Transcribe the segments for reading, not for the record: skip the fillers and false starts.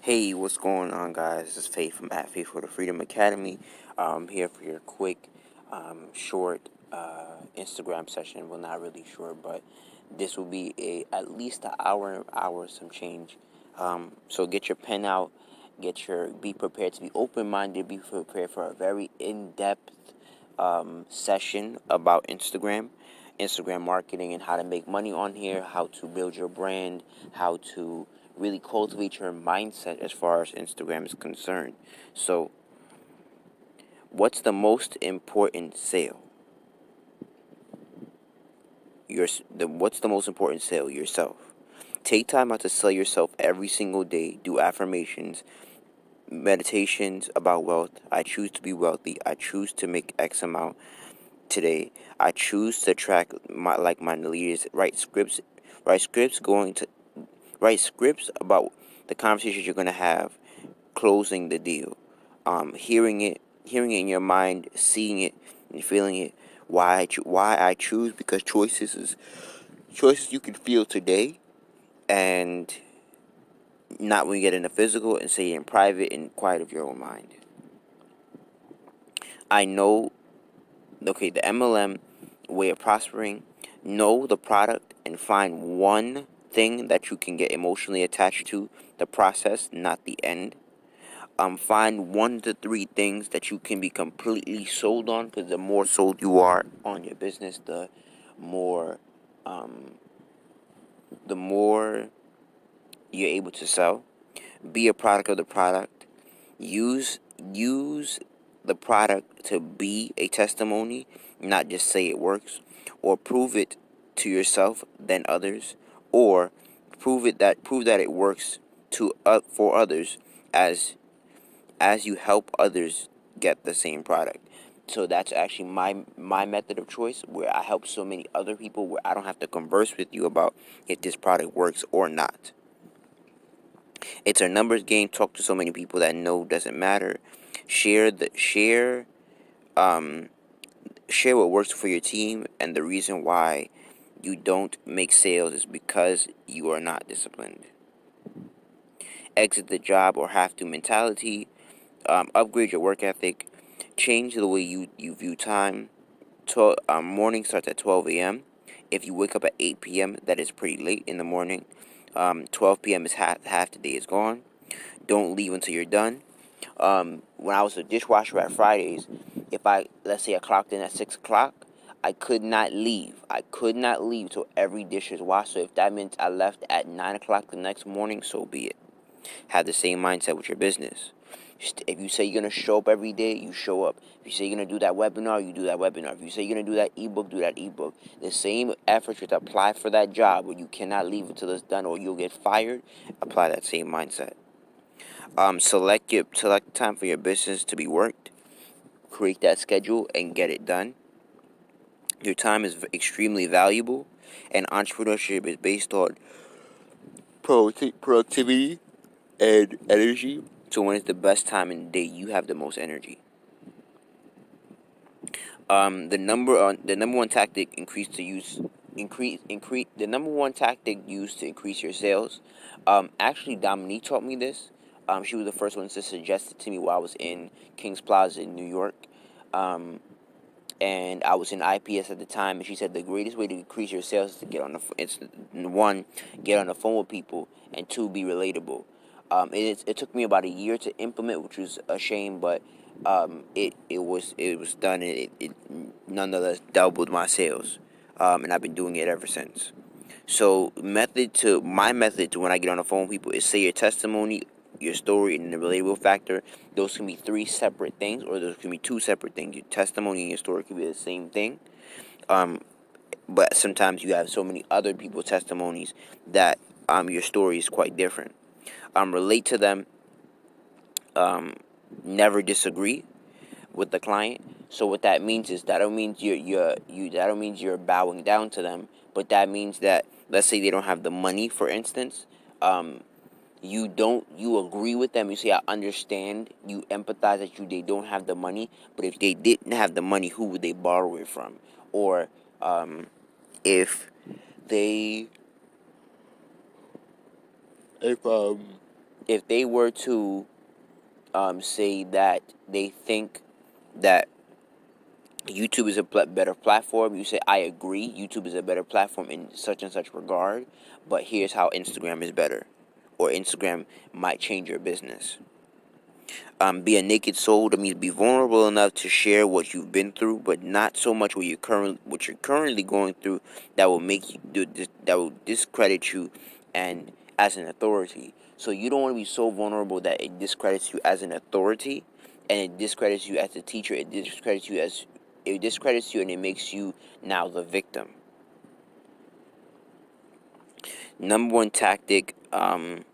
Hey, what's going on, guys? This is Faith from at Faith for the Freedom Academy. Here for your quick, short Instagram session. Well, not really short, but this will be at least an hour, some change. So get your pen out, be prepared to be open-minded, be prepared for a very in-depth session about Instagram marketing, and how to make money on here, how to build your brand, how to really cultivate your mindset as far as Instagram is concerned. So, what's the most important sale? What's the most important sale? Yourself. Take time out to sell yourself every single day. Do affirmations, meditations about wealth. I choose to be wealthy. I choose to make X amount today. I choose to track my leaders. Write scripts about the conversations you're gonna have, closing the deal, hearing it in your mind, seeing it and feeling it. Why I choose, because choices you can feel today, and not when you get in the physical, and say it in private and quiet of your own mind. I know, okay, the MLM way of prospering. Know the product and find one thing that you can get emotionally attached to, the process, not the end. Find 1 to 3 things that you can be completely sold on, because the more sold you are on your business, more um, the more you're able to sell. Be a product of the product. Use the product to be a testimony, not just say it works, or prove it to yourself than others, or prove that it works for others, as you help others get the same product. So that's actually my method of choice, where I help so many other people, where I don't have to converse with you about if this product works or not. It's a numbers game. Talk to so many people that no doesn't matter. Um share what works for your team, and the reason why you don't make sales is because you are not disciplined. Exit the job or have to mentality. Upgrade your work ethic. Change the way you view time. Morning starts at 12 a.m. If you wake up at 8 p.m., that is pretty late in the morning. 12 p.m. is half the day is gone. Don't leave until you're done. When I was a dishwasher at Fridays, if let's say I clocked in at 6 o'clock, I could not leave. I could not leave till every dish is washed. So if that meant I left at 9 o'clock the next morning, so be it. Have the same mindset with your business. If you say you're going to show up every day, you show up. If you say you're going to do that webinar, you do that webinar. If you say you're going to do that ebook, do that ebook. The same effort you have to apply for that job where you cannot leave until it's done or you'll get fired, apply that same mindset. Select time for your business to be worked. Create that schedule and get it done. Your time is extremely valuable, and entrepreneurship is based on productivity and energy. So when it's the best time in the day, you have the most energy. The number one tactic the number one tactic used to increase your sales. Actually, Dominique taught me this. She was the first one to suggest it to me while I was in Kings Plaza in New York. And I was in IPS at the time, and she said the greatest way to increase your sales is to get on the phone with people, and 2, be relatable. It took me about a year to implement, which was a shame, but it was done, and it nonetheless doubled my sales, and I've been doing it ever since. So my method to when I get on the phone with people is say your testimony, your story, and the relatable factor. Those can be 3 separate things, or those can be 2 separate things. Your testimony and your story can be the same thing. But sometimes you have so many other people's testimonies that your story is quite different. Relate to them. Never disagree with the client. So what that means is that don't mean you're bowing down to them, but that means that, let's say they don't have the money, for instance. You agree with them. You say, I understand. You empathize that they don't have the money, but if they didn't have the money, who would they borrow it from? Or if they if if they were to say that they think that YouTube is a better platform, you say, I agree, YouTube is a better platform in such and such regard, but here's how Instagram is better, or Instagram might change your business. Be a naked soul. That means be vulnerable enough to share what you've been through, but not so much what you're currently going through that will make you do this, that will discredit you and as an authority. So you don't want to be so vulnerable that it discredits you as an authority, and it discredits you as a teacher. It discredits you, and it makes you now the victim. Number one tactic. Number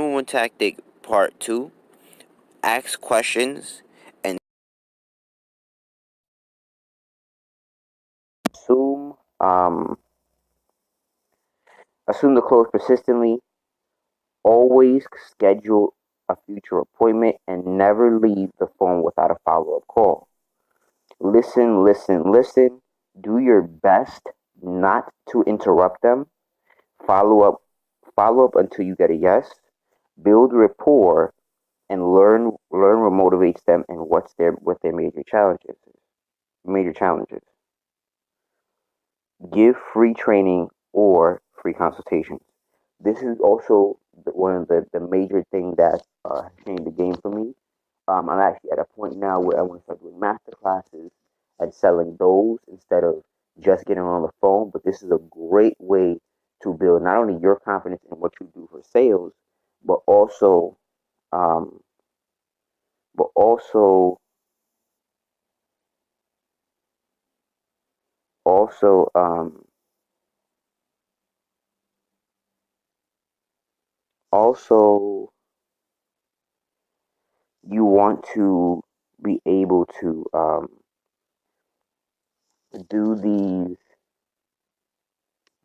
one tactic. Part two. Ask questions and assume um, assume the close persistently. Always schedule a future appointment and never leave the phone without a follow-up call. Listen, listen, listen. Do your best not to interrupt them. Follow up, follow up until you get a yes. Build rapport and learn what motivates them and what their major challenges. Major challenges. Give free training or free consultations. This is also one of the major things that changed the game for me. I'm actually at a point now where I want to start doing master classes and selling those instead of just getting on the phone. But this is a great way to build not only your confidence in what you do for sales, but also, um, but also, also, also, you want to be able to do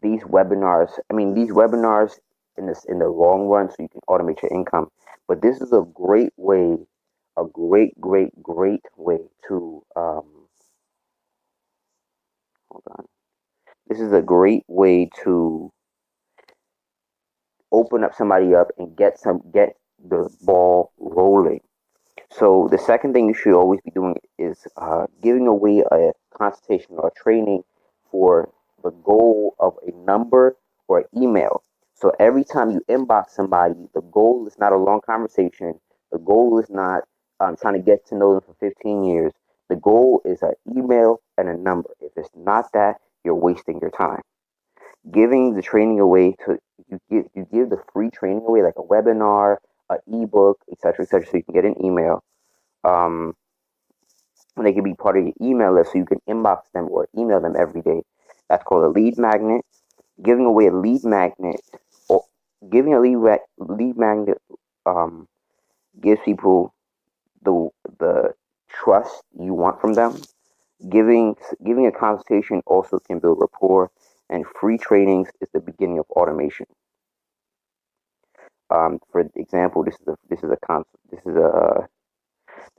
these webinars. I mean, these webinars in the long run, so you can automate your income. But this is a great way, a great way to hold on. This is a great way to open up somebody up and get the ball rolling. So the second thing you should always be doing is giving away a consultation or a training for the goal of a number or email. So every time you inbox somebody, the goal is not a long conversation. The goal is not trying to get to know them for 15 years. The goal is an email and a number. If it's not that, you're wasting your time. Giving the training away to you give the free training away like a webinar, an ebook, etc., so you can get an email. Um, and they can be part of your email list so you can inbox them or email them every day. That's called a lead magnet. Giving away a lead magnet or giving a lead magnet um, gives people the the trust you want from them. Giving a consultation also can build rapport, and free trainings is the beginning of automation. For example, this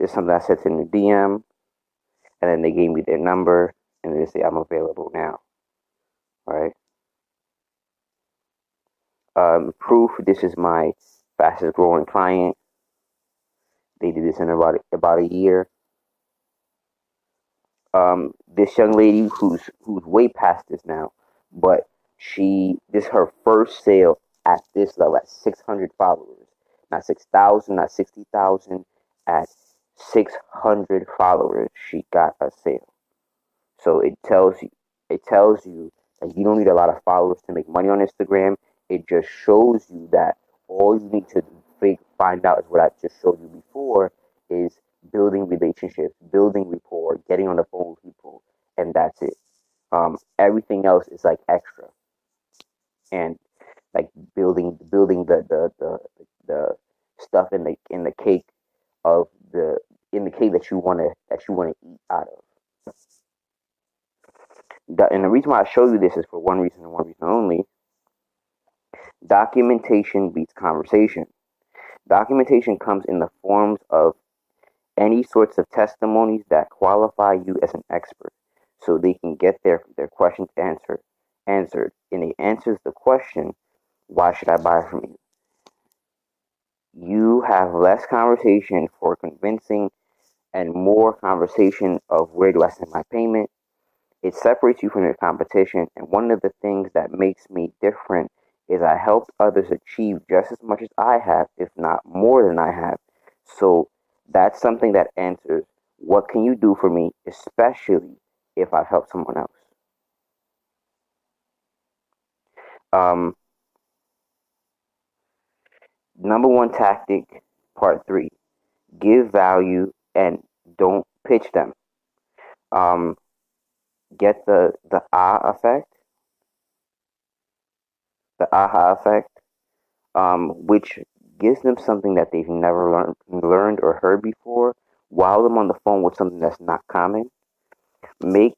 is something I said in the DM, and then they gave me their number, and they say I'm available now. Right? Proof. This is my fastest growing client. They did this in about a year. This young lady who's way past this now, but this is her first sale at this level at 600 followers, not 6,000, not 60,000, at 600 followers. She got a sale. So it tells you that you don't need a lot of followers to make money on Instagram. It just shows you that all you need to find out is what I just showed you before is building relationships, building rapport, getting on the phone with people, and that's it. Everything else is like extra and like building the stuff in the cake of the in the cake that you wanna eat out of. And the reason why I show you this is for one reason and one reason only. Documentation beats conversation. Documentation comes in the forms of any sorts of testimonies that qualify you as an expert so they can get their questions answered. And it answers the question, why should I buy from you? You have less conversation for convincing and more conversation of where do I send my payment. It separates you from your competition. And one of the things that makes me different is I helped others achieve just as much as I have, if not more than I have. So that's something that answers what can you do for me, especially if I've helped someone else. Um, Number one tactic, part three, give value and don't pitch them. Um, get the effect, the aha effect, which gives them something that they've never learned or heard before. While them on the phone with something that's not common, make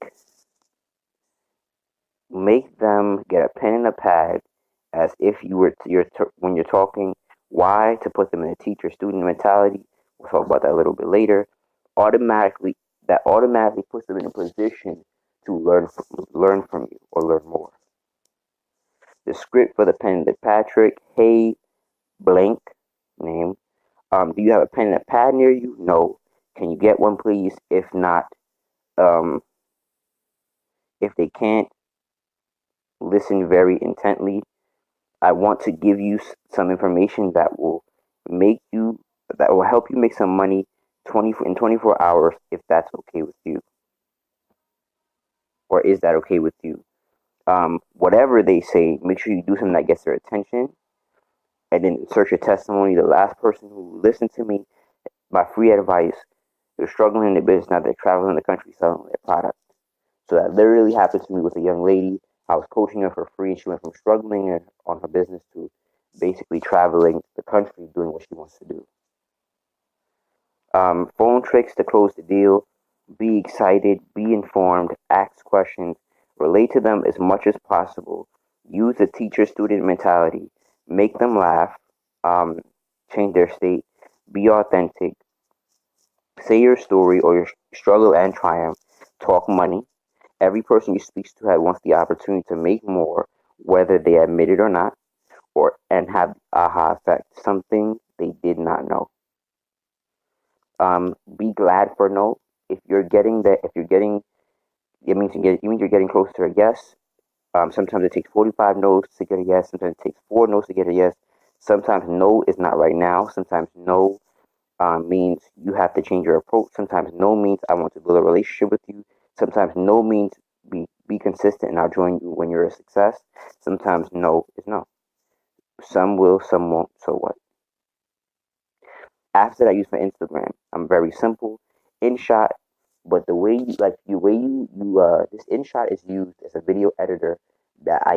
make them get a pen and a pad, as if you were when you're talking. Why? To put them in a teacher student mentality. We'll talk about that a little bit later. Automatically, that automatically puts them in a position to learn from you or learn more. The script for the pen and the Patrick. Hey, blank name. Do you have a pen and a pad near you? No. Can you get one, please? If not, um, if they can't, listen very intently. I want to give you some information that will make you, that will help you make some money 24 hours, if that's okay with you, or is that okay with you? Whatever they say, make sure you do something that gets their attention, and then insert your testimony. The last person who listened to me, my free advice, they're struggling in the business now. They're traveling the country selling their product. So that literally happened to me with a young lady. I was coaching her for free, and she went from struggling on her business to basically traveling the country doing what she wants to do. Phone tricks to close the deal. Be excited, be informed, ask questions, relate to them as much as possible. Use the teacher student mentality. Make them laugh, um, change their state, be authentic, say your story or your struggle and triumph, talk money. Every person you speak to wants the opportunity to make more, whether they admit it or not, or and have aha effect, something they did not know. Be glad for no. If you're getting that, if you're getting, it means you're getting close to a yes. Sometimes it takes 45 no's to get a yes. Sometimes it takes 4 no's to get a yes. Sometimes no is not right now. Sometimes no means you have to change your approach. Sometimes no means I want to build a relationship with you. Sometimes no means be consistent and I'll join you when you're a success. Sometimes no is no. Some will, some won't. So what? Apps that I use for Instagram, I'm very simple. InShot, but the way this InShot is used as a video editor that I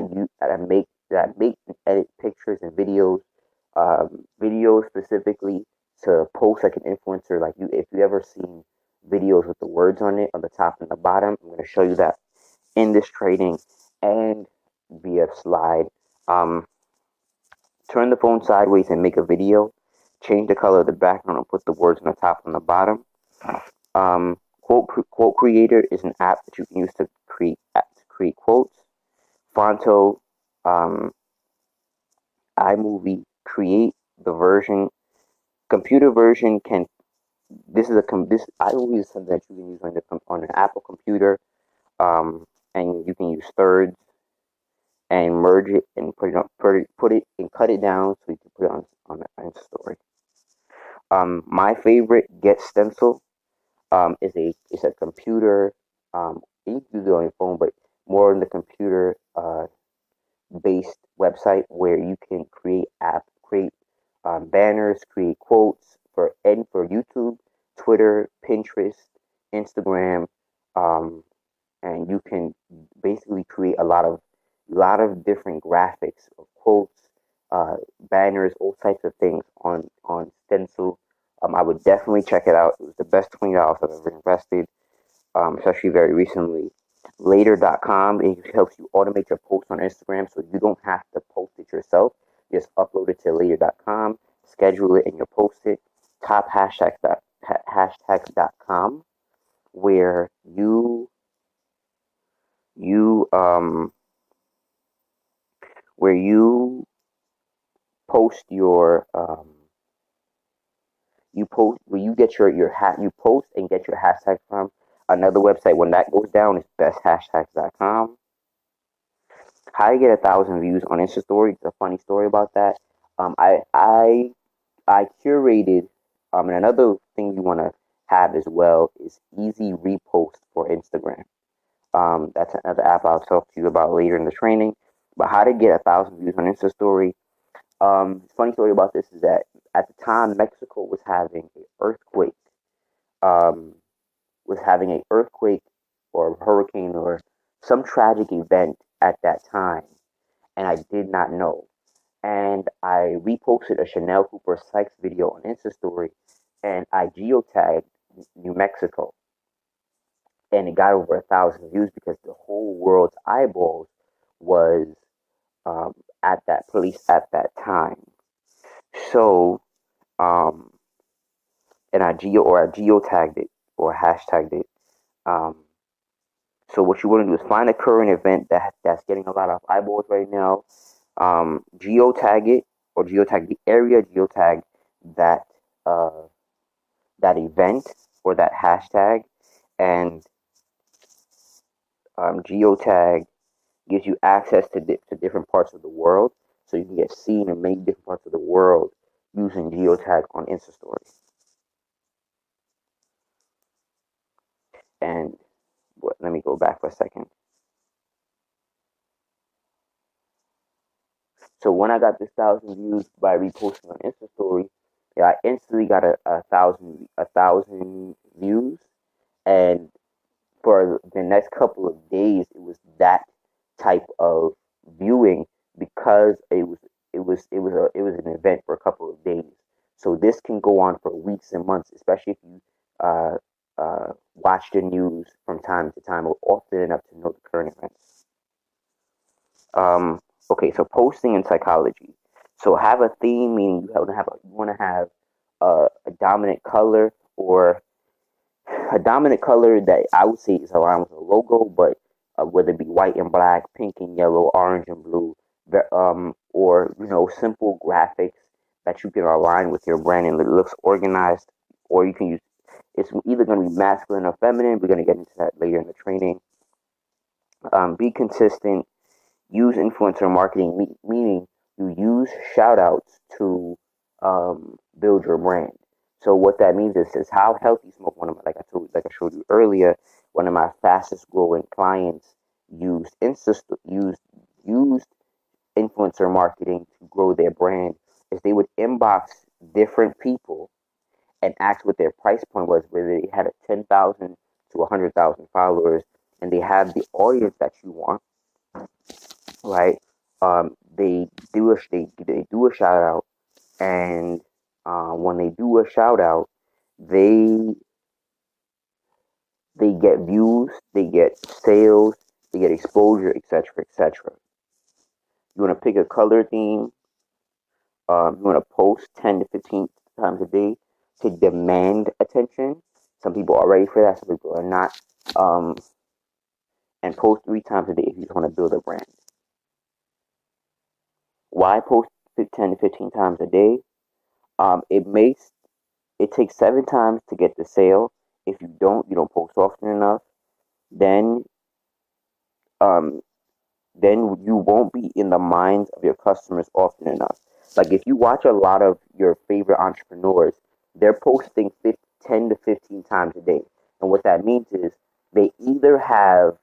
make and edit pictures and videos, videos specifically to post like an influencer. Like you, if you ever seen videos with the words on it on the top and the bottom, I'm going to show you that in this training and via slide. Um, Turn the phone sideways and make a video. Change the color of the background and put the words on the top and the bottom. Quote Creator is an app that you can use to create quotes. Fonto, um, iMovie, create the version. Computer version can. This is this iMovie is something that you can use on an Apple computer, and you can use thirds and merge it and put it and cut it down so you can put it on an story. My favorite Get Stencil is a computer. You can do it on your phone, but more on the computer based website where you can create banners, create quotes for YouTube, Twitter, Pinterest, Instagram, um, and you can basically create a lot of different graphics of quotes, banners, all types of things on Stencil. I would definitely check it out. It was the best $20 I've ever invested, especially very recently. Later.com, it helps you automate your posts on Instagram so you don't have to post it yourself. Just upload it to later.com, schedule it, and you post it. Top hashtags.com, where you where you post your You post where you get your hat. You post and get your hashtag from another website. When that goes down, it's besthashtags.com. How to get 1,000 views on Insta Story. It's a funny story about that. I curated. And another thing you want to have as well is easy repost for Instagram. That's another app I'll talk to you about later in the training. But how to get 1,000 views on Insta Story. Funny story about this is that at the time Mexico was having an earthquake. Um, was having an earthquake or a hurricane or some tragic event at that time, and I did not know. And I reposted a Chanel Cooper Sykes video on Insta Story, and I geotagged New Mexico, and it got over 1,000 views because the whole world's eyeballs was um, at that place at that time. So, um, and I geotagged it or hashtagged it. Um, so what you want to do is find a current event that's getting a lot of eyeballs right now. Geotag it or geotag the area, geotag that uh, that event or that hashtag, and geotag gives you access to different parts of the world, so you can get seen in many different parts of the world using geotag on Insta Stories. And let me go back for a second. So when I got this 1,000 views by reposting on Insta Story, yeah, I instantly got a thousand views, and for the next couple of days, it was that type of viewing because it was an event for a couple of days. So this can go on for weeks and months, especially if you watch the news from time to time or often enough to know the current events. Um, okay, so posting in psychology. So have a theme, meaning you want to have a dominant color or a dominant color that I would say is aligned with a logo, but whether it be white and black, pink and yellow, orange and blue, or simple graphics that you can align with your brand and it looks organized, or you can use. It's either going to be masculine or feminine. We're going to get into that later in the training. Be consistent. Use influencer marketing, meaning you use shout outs to build your brand. So what that means is how healthy smoke. Like I showed you earlier, one of my fastest growing clients used influencer marketing to grow their brand. Is they would inbox different people and ask what their price point was, whether they had a 10,000 to 100,000 followers, and they have the audience that you want, right? They do a shout out, and when they do a shout out, they they get views, they get sales, they get exposure, etc., etc. You want to pick a color theme. You want to post 10 to 15 times a day to demand attention. Some people are ready for that, some people are not. Um, and post 3 times a day if you just want to build a brand. Why post 10 to 15 times a day? It takes 7 times to get the sale. If you don't post often enough, then um, then you won't be in the minds of your customers often enough. Like if you watch a lot of your favorite entrepreneurs, they're posting 10 to 15 times a day. And what that means is they either have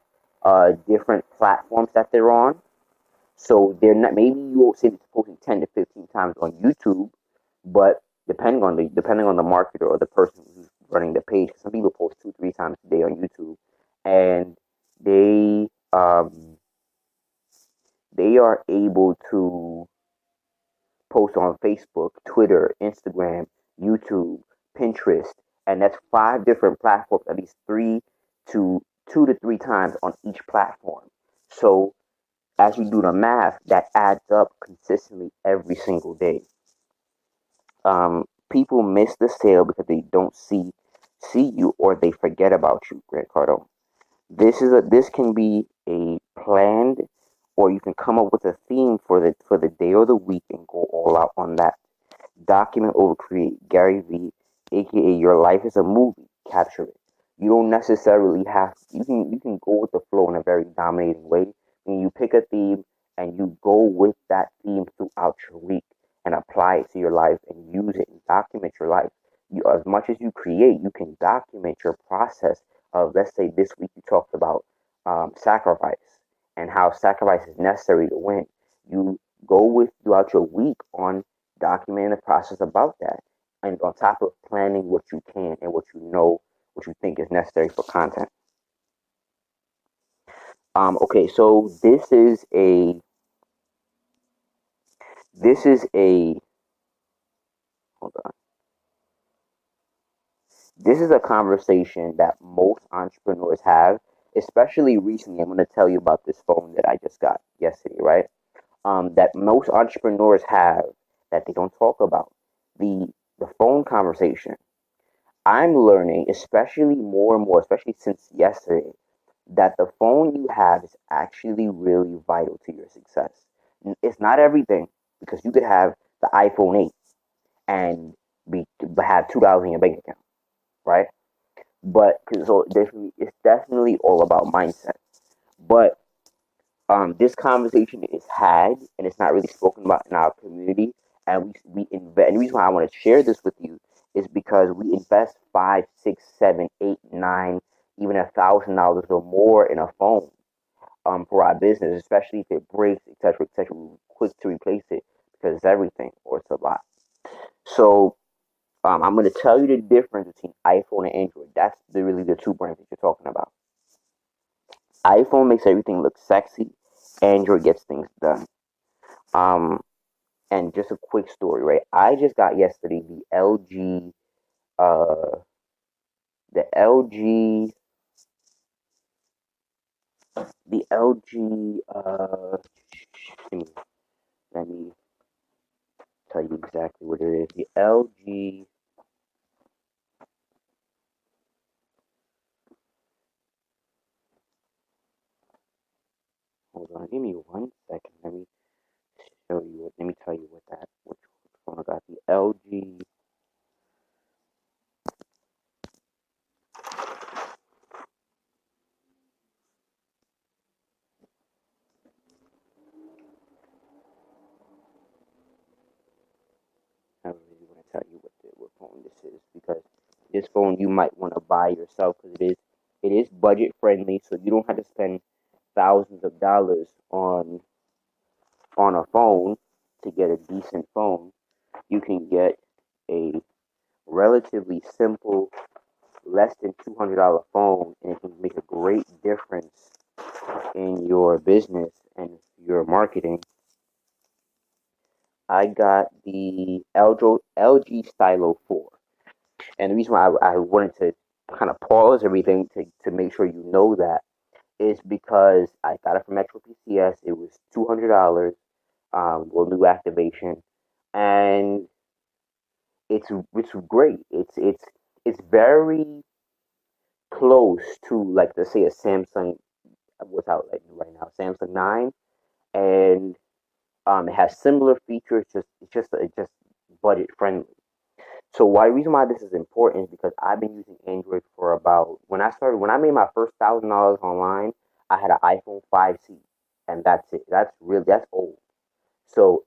different platforms that they're on. So they're not, maybe you won't see them posting 10 to 15 times on YouTube, but depending on the marketer or the person who's running the page, some people post 2, 3 times a day on YouTube, and they um, they are able to post on Facebook, Twitter, Instagram, YouTube, Pinterest, and that's 5 different platforms, at least to 2 to 3 times on each platform. So as you do the math, that adds up consistently every single day. People miss the sale because they don't see you or they forget about you, Grant Cardone. This can be a planned, or you can come up with a theme for the day or the week and go all out on that. Document over create. Gary V aka your life is a movie. Capture it. You don't necessarily have. You can go with the flow in a very dominating way. When you pick a theme and you go with that theme throughout your week and apply it to your life and use it and document your life. As much as you create, you can document your process of. Let's say this week you talked about sacrifice and how sacrifice is necessary to win. You go with throughout your week on documenting the process about that, and on top of planning what you can and what you know, what you think is necessary for content. Okay, so this is a hold on. This is a conversation that most entrepreneurs have, especially recently. I'm going to tell you about this phone that I just got yesterday, right? That most entrepreneurs have that they don't talk about. The phone conversation. I'm learning, especially more and more, especially since yesterday, that the phone you have is actually really vital to your success. It's not everything, because you could have the iPhone 8 and have $2 in your bank account, right? But so it's definitely all about mindset. But this conversation is had and it's not really spoken about in our community, and we invest. And the reason why I want to share this with you is because we invest 5, 6, 7, 8, 9, even $1,000 or more in a phone for our business, especially if it breaks, etc., etc. We're quick to replace it because it's everything or it's a lot. So I'm going to tell you the difference between iPhone and Android. That's really the two brands that you're talking about. iPhone makes everything look sexy. Android gets things done. Um, and just a quick story, right? I just got yesterday uh, the LG, the LG. Let me, let me tell you exactly what it is. The LG. Hold on, give me 1 second. Let me show you. Let me tell you what that. Which phone I got? The LG. I don't really want to tell you what phone this is, because this phone you might want to buy yourself, because it is budget friendly, so you don't have to spend thousands of dollars on a phone to get a decent phone. You can get a relatively simple, less than $200 phone, and it can make a great difference in your business and your marketing. I got the LG Stylo 4. And the reason why I wanted to kind of pause everything to make sure you know that is because I got it from Metro PCS. It was $200, with new activation, and it's great. It's very close to, like, let's say a Samsung. What's out like right now? Samsung 9, and it has similar features. Just budget friendly. So why reason why this is important is because I've been using Android for about, when I made my first $1,000 online, I had an iPhone 5C, and that's it. That's old. So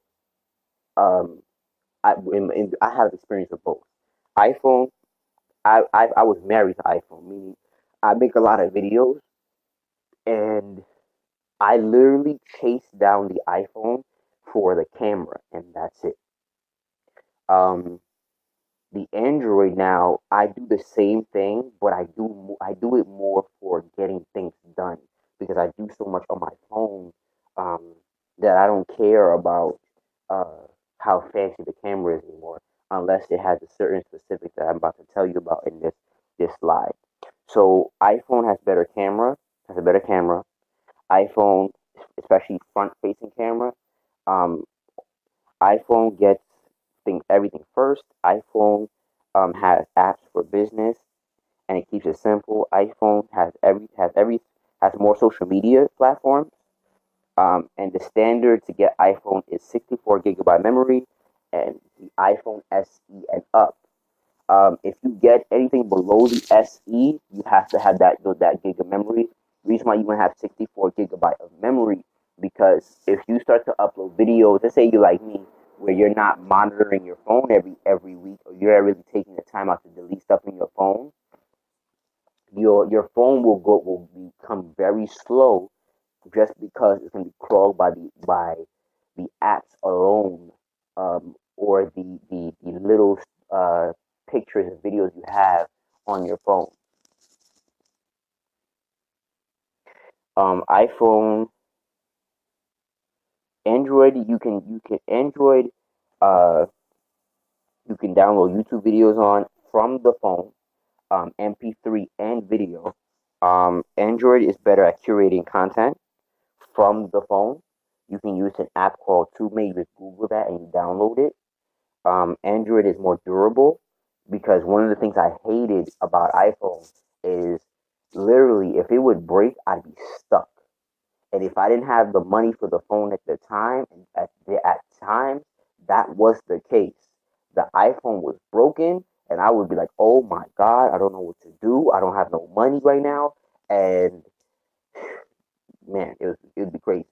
um I have experience with both iPhone. I was married to iPhone, meaning I make a lot of videos, and I literally chase down the iPhone for the camera, and that's it. Um, the Android now, I do the same thing, but I do it more for getting things done, because I do so much on my phone, um, that I don't care about uh, how fancy the camera is anymore, unless it has a certain specific that I'm about to tell you about in this slide. So iPhone has a better camera. iPhone, especially front facing camera. Um, iPhone gets everything first. iPhone has apps for business, and it keeps it simple. iPhone has more social media platforms. And the standard to get iPhone is 64 gigabyte memory, and the iPhone SE and up If you get anything below the SE, you have to have that gig of memory. Reason why you want to have 64 gigabyte of memory, because if you start to upload videos, let's say you like me, where you're not monitoring your phone every week, or you're really taking the time out to delete stuff in your phone, your phone will become very slow, just because it's going to be crawled by the apps alone, or the little uh, pictures and videos you have on your phone. iPhone, Android, you can Android, uh, you can download YouTube videos on from the phone, MP3 and video. Android is better at curating content from the phone. You can use an app called TubeMate. You just Google that and you download it. Android is more durable, because one of the things I hated about iPhone is, literally, if it would break, I'd be stuck. And if I didn't have the money for the phone at the time, at times that was the case. The iPhone was broken, and I would be like, "Oh my God, I don't know what to do. I don't have no money right now." And man, it would be crazy.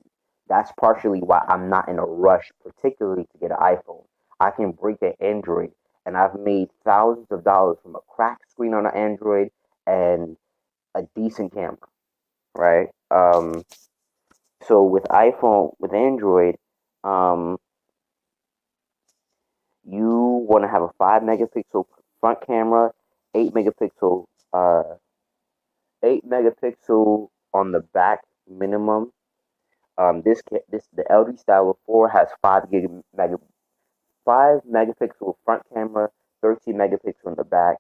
That's partially why I'm not in a rush, particularly to get an iPhone. I can break an Android, and I've made thousands of dollars from a cracked screen on an Android and a decent camera, right? So with Android, um, you want to have a 5 megapixel front camera, 8 megapixel, uh, 8 megapixel on the back minimum. This the LD Style 4 has 5 megapixel front camera, 13 megapixel in the back,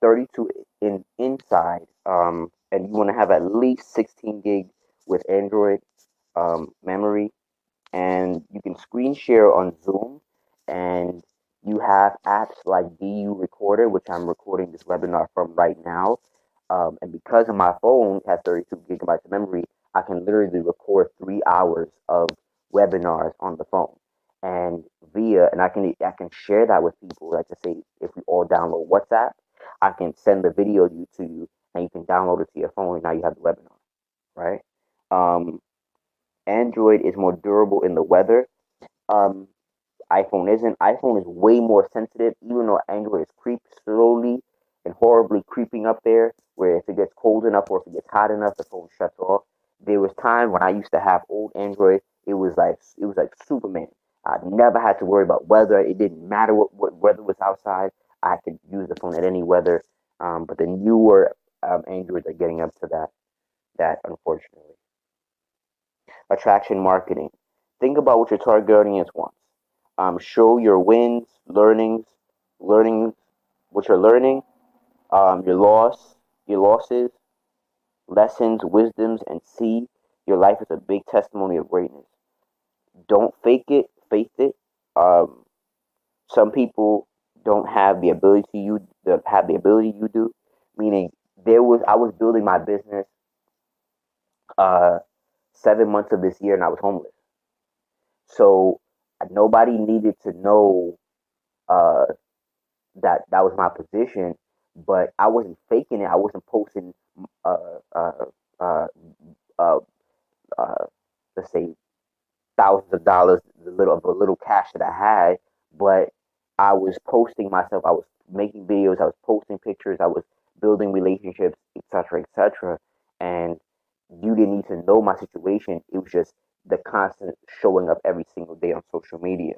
32 in inside. And you want to have at least 16 gig with Android memory, and you can screen share on Zoom, and you have apps like DU Recorder, which I'm recording this webinar from right now. And because of my phone has 32 gigabytes of memory, I can literally record 3 hours of webinars on the phone, and I can share that with people. Like, to say, if we all download WhatsApp, I can send the video to you, and you can download it to your phone, and now you have the webinar, right? Um, Android is more durable in the weather. Um, iPhone isn't. iPhone is way more sensitive, even though Android is slowly and horribly creeping up there, where if it gets cold enough or if it gets hot enough, the phone shuts off. There was time when I used to have old Android. It was like Superman. I never had to worry about weather. It didn't matter what weather was outside. I could use the phone at any weather. But the newer Androids are getting up to that, unfortunately. Attraction marketing. Think about what your target audience wants. Show your wins, learning what you're learning, your losses, lessons, wisdoms, and see your life as a big testimony of greatness. Don't fake it, face it. Um, some people don't have the ability you do. Meaning, I was building my business, uh, 7 months of this year, and I was homeless. So nobody needed to know uh, that was my position, but I wasn't faking it. I wasn't posting, uh, uh, uh, uh, uh, let's say, thousands of dollars, a little cash that I had, but I was posting myself. I was making videos. I was posting pictures. I was building relationships, etc., etc. And you didn't need to know my situation. It was just the constant showing up every single day on social media.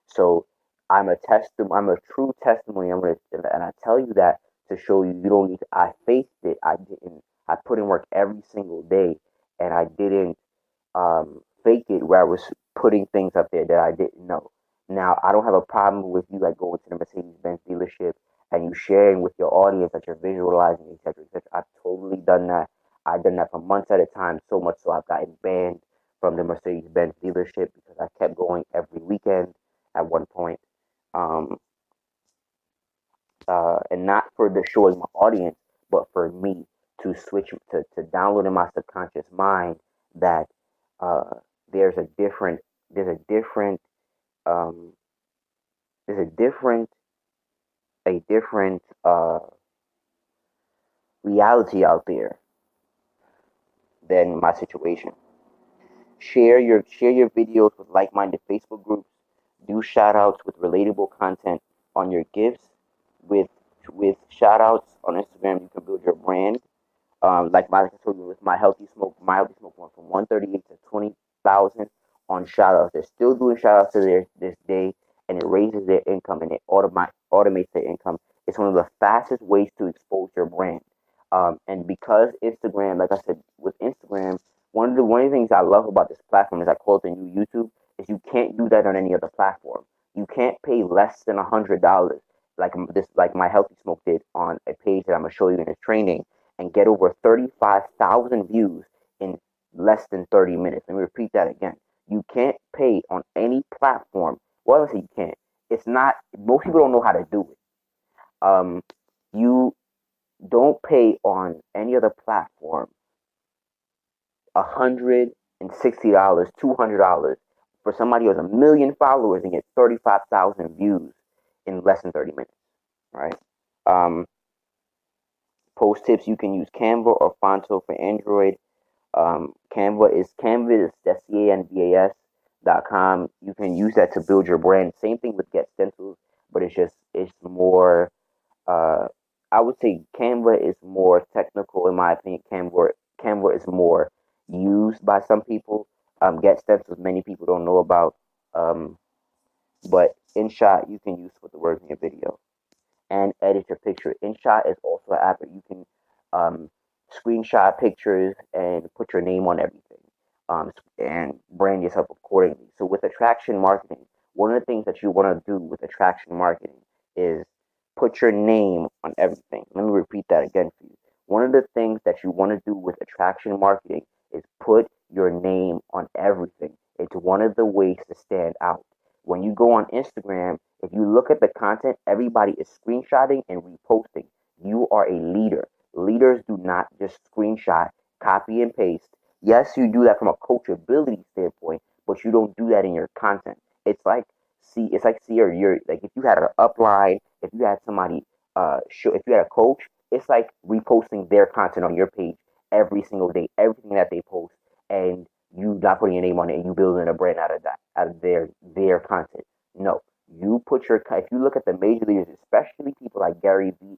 So I'm a true testimony. And I tell you that to show you don't need to. I faced it. I didn't. I put in work every single day, and I didn't fake it, where I was putting things up there that I didn't know. Now, I don't have a problem with you like going to the Mercedes Benz dealership and you sharing with your audience that you're visualizing, etc., etc. I've totally done that. I've done that for months at a time, so much so I've gotten banned from the Mercedes Benz dealership because I kept going every weekend at one point. Um, and not for the showing my audience, but for me to switch to download in my subconscious mind that uh, there's a different there's a different um, there's a different a different reality out there than my situation. Share your videos with like-minded Facebook groups. Do shout outs with relatable content on your gifts. With shout outs on Instagram, you can build your brand. Like I told you with my healthy smoke went from 138 to 20,000 on shout outs. They're still doing shout outs to this day, and it raises their income and it automates their income. It's one of the fastest ways to expose your brand. And because Instagram, like I said, with Instagram, one of the things I love about this platform is I call it the new YouTube, is you can't do that on any other platform. You can't pay less than $100 like my healthy smoke did on a page that I'm gonna show you in a training and get over 35,000 views in less than 30 minutes. Let me repeat that again. You can't pay on any platform. Well, I say you can't. It's not. Most people don't know how to do it. You don't pay on any other platform $160, $200 for somebody who has a million followers and gets 35,000 views in less than 30 minutes. Right? Um, Post tips: you can use Canva or Fonto for Android. Canva is CANVAS.com. You can use that to build your brand. Same thing with Get Stencils, but it's more. Uh, I would say Canva is more technical in my opinion. Canva is more used by some people. Get Stencils many people don't know about. Um, but InShot you can use for the words in your video and edit your picture. InShot is also an app that you can um, screenshot pictures and put your name on everything and brand yourself accordingly. So, with attraction marketing, one of the things that you want to do with attraction marketing is put your name on everything. Let me repeat that again for you. One of the things that you want to do with attraction marketing is put your name on everything. It's one of the ways to stand out. When you go on Instagram, if you look at the content, everybody is screenshotting and reposting. You are a leader. Leaders do not just screenshot, copy, and paste. Yes, you do that from a coachability standpoint, but you don't do that in your content. It's like you're like if you had an upline, if you had somebody if you had a coach, it's like reposting their content on your page every single day, everything that they post, and you not putting your name on it and you building a brand out of that, out of their content. No, you put your if you look at the major leaders, especially people like Gary Vee,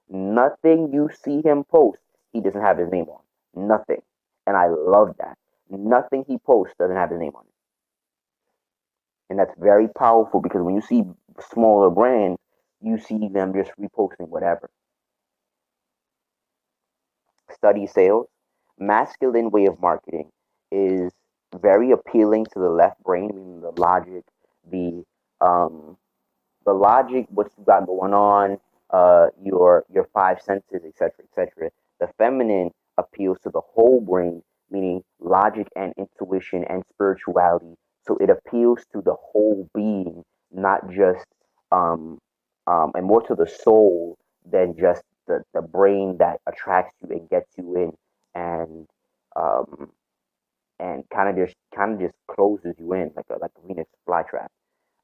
nothing you see him post, he doesn't have his name on. Nothing. And I love that. Nothing he posts doesn't have his name on it. And that's very powerful because when you see smaller brands, you see them just reposting whatever. Study sales. Masculine way of marketing is very appealing to the left brain, meaning the um, the logic, what you got going on, your five senses, etc., etc. The feminine appeals to the whole brain, meaning logic and intuition and spirituality. So it appeals to the whole being, not just and more to the soul than just the brain that attracts you and gets you in and um, and kind of just closes you in like a Venus flytrap.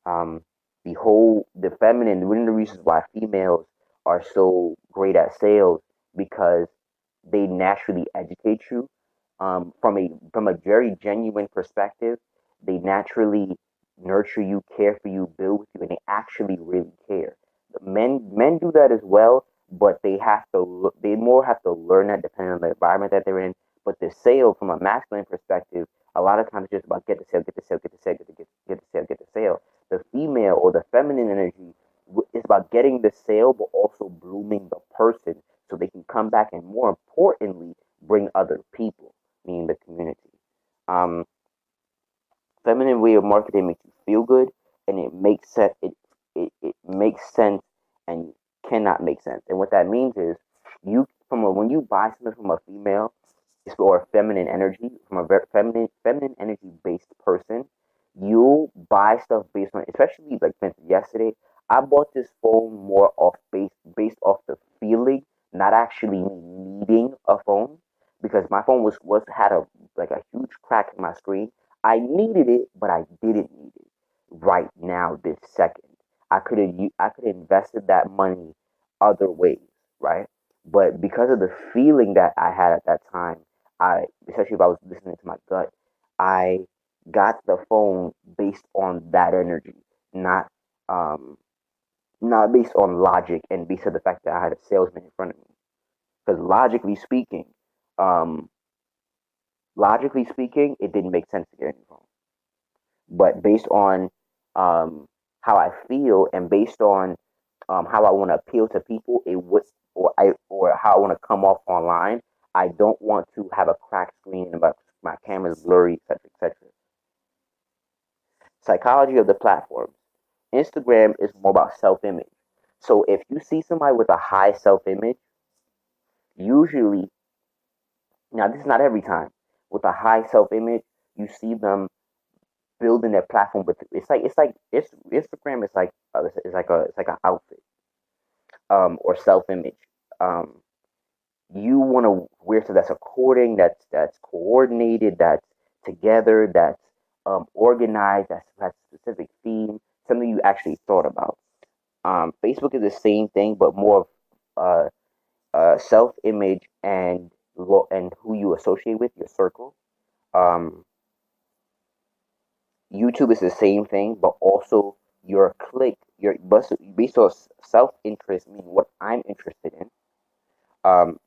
Um, the feminine, one of the reasons why females are so great at sales because they naturally educate you from a very genuine perspective. They naturally nurture you, care for you, build with you, and they actually really care. Men do that as well, but they more have to learn that depending on the environment that they're in. But the sale from a masculine perspective, a lot of times it's just about get the sale, get the sale, get the sale, get the sale, get the sale. The female or the feminine energy is about getting the sale, but also blooming the person so they can come back and more importantly, bring other people, meaning the community. Um, Feminine way of marketing makes you feel good and it makes sense. It makes sense and cannot make sense. And what that means is when you buy something from a female or a feminine energy from a very feminine energy based person, you'll buy stuff based on, especially like for instance, yesterday I bought this phone more off based off the feeling, not actually me needing a phone because my phone was had a like a huge crack in my screen. I needed it, but I didn't need it right now this second. I could have invested that money other ways, right? But because of the feeling that I had at that time, I especially if I was listening to my gut, I got the phone based on that energy, not um not based on logic and based on the fact that I had a salesman in front of me. Because um, logically speaking, it didn't make sense to get a new phone. But based on um, how I feel and based on how I want to appeal to people, it would or how I want to come off online. I don't want to have a cracked screen and my camera's blurry, etc., etc. Psychology of the platforms. Instagram is more about self-image. So if you see somebody with a high self-image, usually, now this is not every time, with a high self-image, you see them building their platform with it's Instagram is like it's like an outfit or self-image. Um, you want to wear something that's according, that's coordinated, that's together, that's organized, that's has a specific theme, something you actually thought about. Facebook is the same thing, but more of self-image and and who you associate with, your circle. Um, YouTube is the same thing, but also your click, your based on self-interest, meaning what I'm interested in.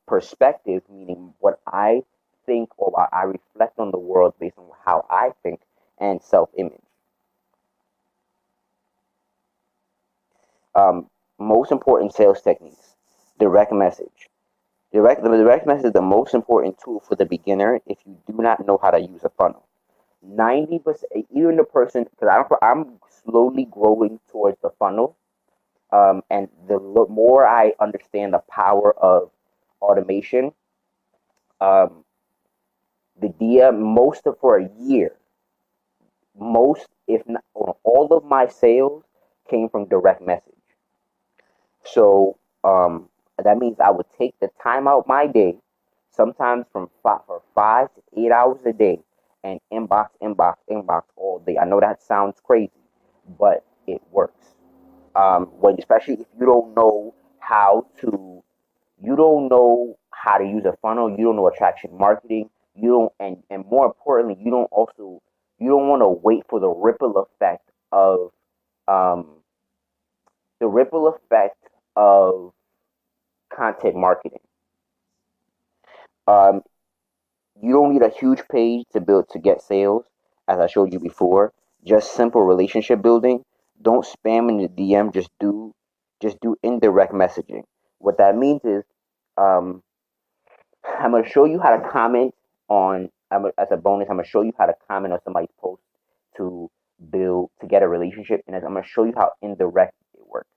Perspective, meaning what I think or I reflect on the world based on how I think, and self-image. Um, Most important sales techniques: direct message. The direct message is the most important tool for the beginner if you do not know how to use a funnel. 90%, even the person, because I'm slowly growing towards the funnel, and the more I understand the power of automation, um, the DM most of for a year, most if not all of my sales came from direct message. So that means I would take the time out my day, sometimes for 5 to 8 hours a day, and inbox all day. I know that sounds crazy, but it works. When especially if you don't know how to use a funnel, you don't know attraction marketing, you don't, and more importantly, you don't want to wait for um, the ripple effect of content marketing. Um, you don't need a huge page to get sales, as I showed you before. Just simple relationship building. Don't spam in the DM. Just do indirect messaging. What that means is, um, I'm gonna show you how to comment on. As a bonus, I'm gonna show you how to comment on somebody's post to build to get a relationship, and I'm gonna show you how indirect it works.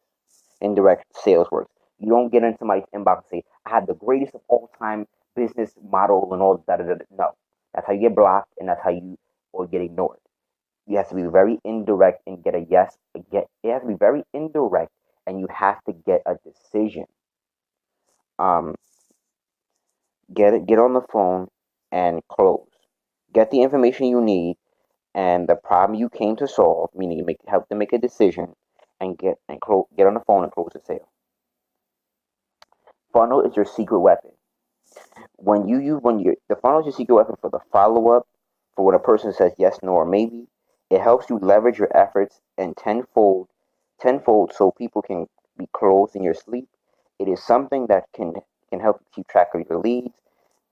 Indirect sales works. You don't get into somebody's inbox and say, "I have the greatest of all time business model and all that." No, that's how you get blocked, and that's how you or get ignored. You have to be very indirect and get a yes. It has to be very indirect, and you have to get a decision. Um, get on the phone and close. Get the information you need and the problem you came to solve, meaning help them make a decision, and get on the phone and close the sale. Funnel is your secret weapon. When you the funnel is your secret weapon for the follow up, for when a person says yes, no, or maybe. It helps you leverage your efforts and tenfold, so people can be closed in your sleep. It is something that can help you keep track of your leads.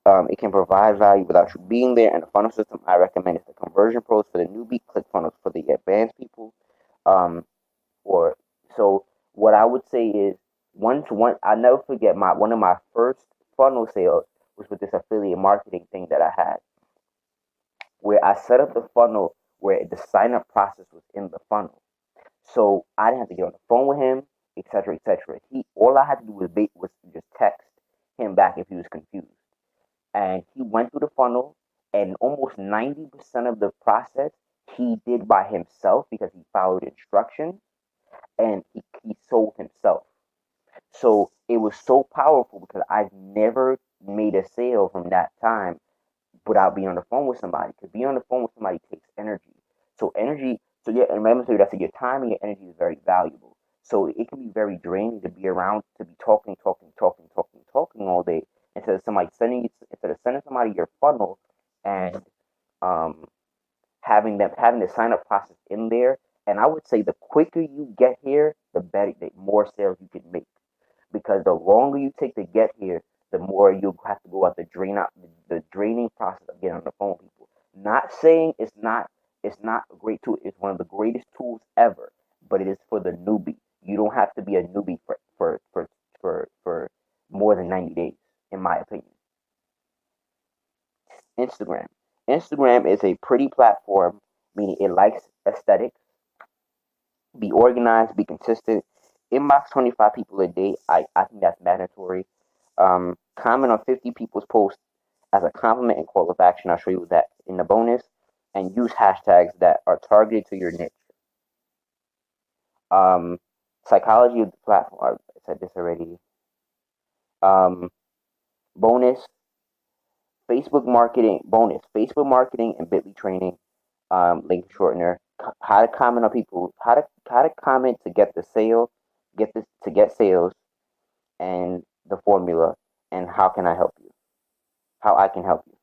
It can provide value without you being there. And the funnel system I recommend is the conversion pros for the newbie, click funnels for the advanced people. Um, or so what I would say is I never forget my one of my first funnel sales was with this affiliate marketing thing that I had, where I set up the funnel where the sign up process was in the funnel. So I didn't have to get on the phone with him, etc., etc. He all I had to do was just text him back if he was confused, and he went through the funnel, and almost 90% of the process he did by himself because he followed instructions, and he sold himself. So it was so powerful because I've never made a sale from that time without being on the phone with somebody, because being on the phone with somebody takes energy. So yeah, and remember, so that's your time and your energy is very valuable. So it can be very draining to be around, to be talking all day, instead of sending somebody your funnel and um, having the sign up process in there. And I would say the quicker you get here, the better, the more sales you can make. Because the longer you take to get here, the more you have to go out the draining process of getting on the phone with people. Not saying it's not a great tool. It's one of the greatest tools ever, but it is for the newbie. You don't have to be a newbie for more than 90 days, in my opinion. Instagram. Instagram is a pretty platform, meaning it likes aesthetics. Be organized, be consistent. Inbox 25 people a day. I think that's mandatory. Comment on 50 people's posts as a compliment and call of action. I'll show you that in the bonus. And use hashtags that are targeted to your niche. Um, Psychology of the platform. I said this already. Um, Bonus. Facebook marketing and Bitly training, link shortener, how to comment on people, how to comment to get the sale, to get sales, and the formula, and how can I help you, how I can help you.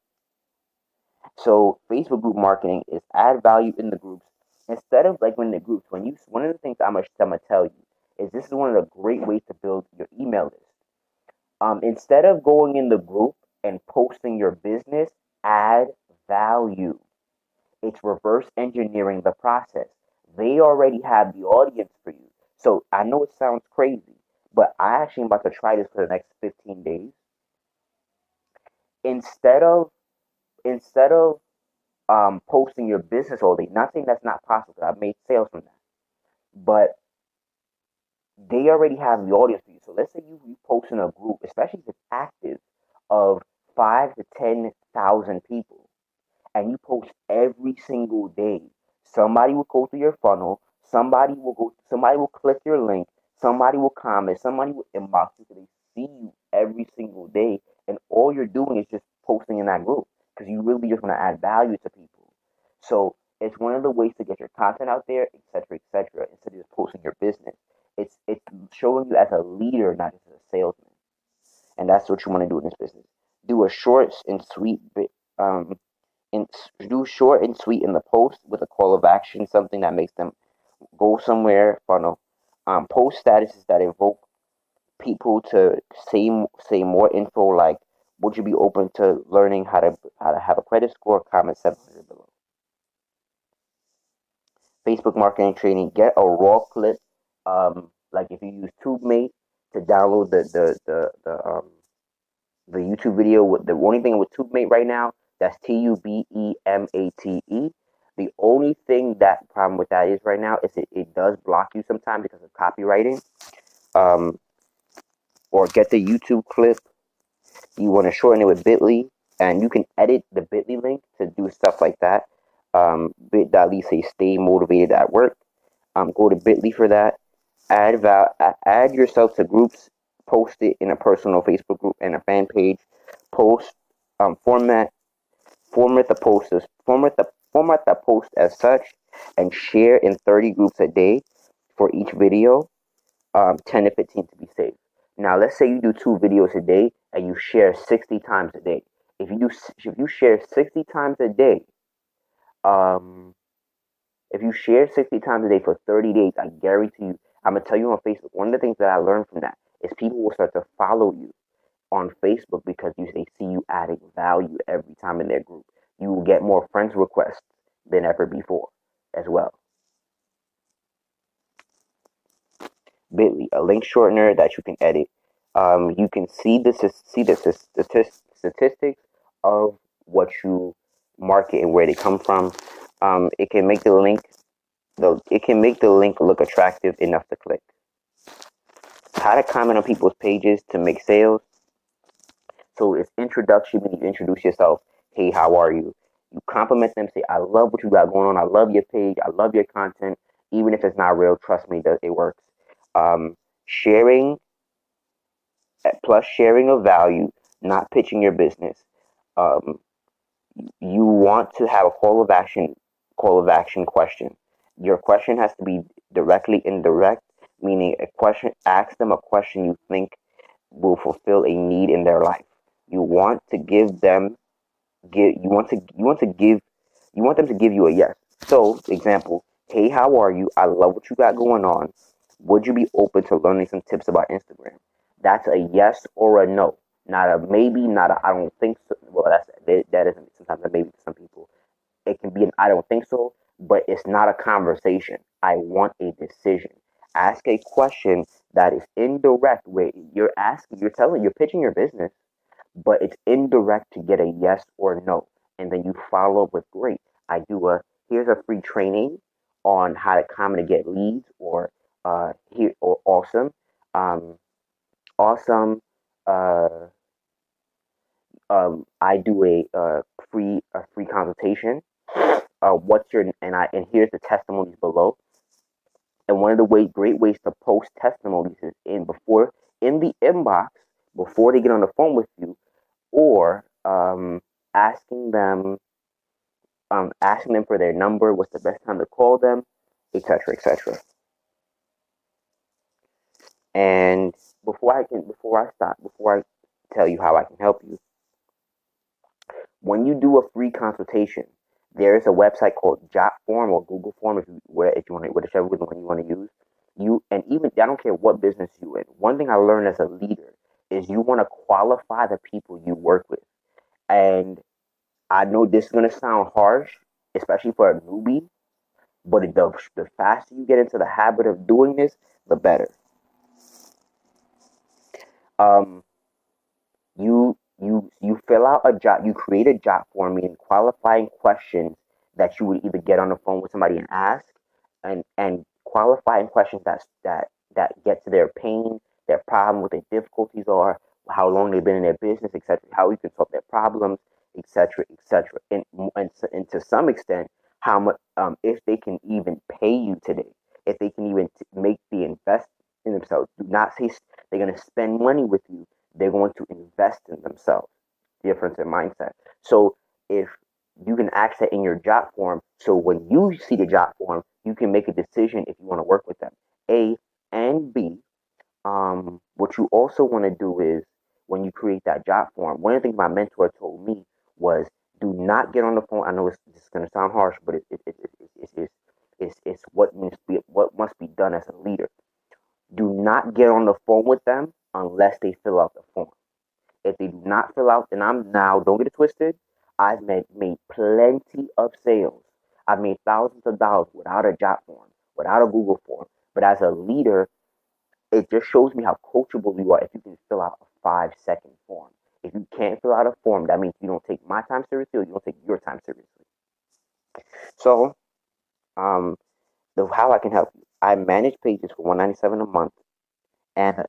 So Facebook group marketing is add value in the groups instead of like when the groups, one of the things I'm gonna tell you is this is one of the great ways to build your email list. Instead of going in the group and posting your business, add value. It's reverse engineering the process. They already have the audience for you. So I know it sounds crazy, but I actually am about to try this for the next 15 days. Instead of posting your business all day, not saying that's not possible. I've made sales from that, but they already have the audience for you. So let's say you post in a group, especially if it's active, of 5 to 10,000 people, and you post every single day. Somebody will go through your funnel. Somebody will click your link. Somebody will comment. Somebody will inbox you. So they see you every single day, and all you're doing is just posting in that group because you really just want to add value to people. So it's one of the ways to get your content out there, etc., etc. Instead of just posting your business, it's showing you as a leader, not just as a salesman, and that's what you want to do in this business. Do a short and sweet bit. And do short and sweet in the post with a call of action, something that makes them go somewhere. Funnel. Post statuses that invoke people to say more info, like would you be open to learning how to have a credit score? Comment 700 below. Facebook marketing training. Get a raw clip. Like if you use TubeMate to download the YouTube video. With the only thing with TubeMate right now, that's TUBEMATE. The only thing that problem with that is right now is it does block you sometimes because of copywriting. Um, or get the YouTube clip. You want to shorten it with Bitly, and you can edit the Bitly link to do stuff like that. Bit.ly say stay motivated at work. Go to Bitly for that. Add yourself to groups. Post it in a personal Facebook group and a fan page. Post format format the post as format the post as such, and share in 30 groups a day for each video. 10 to 15 to be safe. Now let's say you do 2 videos a day and you share 60 times a day. If you share 60 times a day, um, if you share 60 times a day for 30 days, I guarantee you, I'm gonna tell you on Facebook. One of the things that I learned from that is people will start to follow you on Facebook because they see you adding value every time in their group. You will get more friends requests than ever before as well. Bitly, a link shortener that you can edit. You can see the statistics of what you market and where they come from. It can make the link look attractive enough to click. How to comment on people's pages to make sales. So it's introduction when you introduce yourself. Hey, how are you? You compliment them. Say, I love what you got going on. I love your page. I love your content. Even if it's not real, trust me, it works. Sharing plus sharing of value, not pitching your business. Um, you want to have a call of action question. Your question has to be directly indirect, meaning a question, ask them a question you think will fulfill a need in their life. You want to give them give you want them to give you a yes. So, example, hey, how are you? I love what you got going on. Would you be open to learning some tips about Instagram? That's a yes or a no, not a maybe, not a I don't think so. Well, that isn't sometimes a maybe to some people. It can be an I don't think so, but it's not a conversation. I want a decision. Ask a question that is indirect, where you're pitching your business, but it's indirect to get a yes or no. And then you follow up with great. Here's a free training on how to come and get leads, or here, or awesome. Um, awesome. Uh, I do a free consultation. What's your and here's the testimonies below. And one of the great ways to post testimonies is in the inbox before they get on the phone with you, or asking them asking them for their number, what's the best time to call them, etc., etc. And before I tell you how I can help you, when you do a free consultation, there is a website called Jotform or Google Form, if you want to, whichever one you want to use. And even I don't care what business you in. One thing I learned as a leader is you want to qualify the people you work with. And I know this is gonna sound harsh, especially for a newbie, but the faster you get into the habit of doing this, the better. Um, you fill out a job, you create a job form, meaning qualifying questions that you would either get on the phone with somebody and ask, and qualifying questions that get to their pain, their problem, what their difficulties are, how long they've been in their business, etc., how you can solve their problems, etc., etc., and to some extent, how much if they can even pay you today, if they can even make the invest in themselves. Do not say they're going to spend money with you, they're going to invest in themselves. Difference in mindset. So if you can ask that in your job form, so when you see the job form, you can make a decision if you want to work with them. A and B. What you also want to do is when you create that job form. One of the things my mentor told me was, do not get on the phone. I know it's going to sound harsh, but it's what must be done as a leader. Do not get on the phone with them unless they fill out the form. If they do not fill out, and I'm now, don't get it twisted, I've made plenty of sales. I've made thousands of dollars without a job form, without a Google form. But as a leader, it just shows me how coachable you are if you can fill out a 5-second form. If you can't fill out a form, that means you don't take my time seriously, or you don't take your time seriously. So, um, how I can help you. I manage pages for $197 a month, and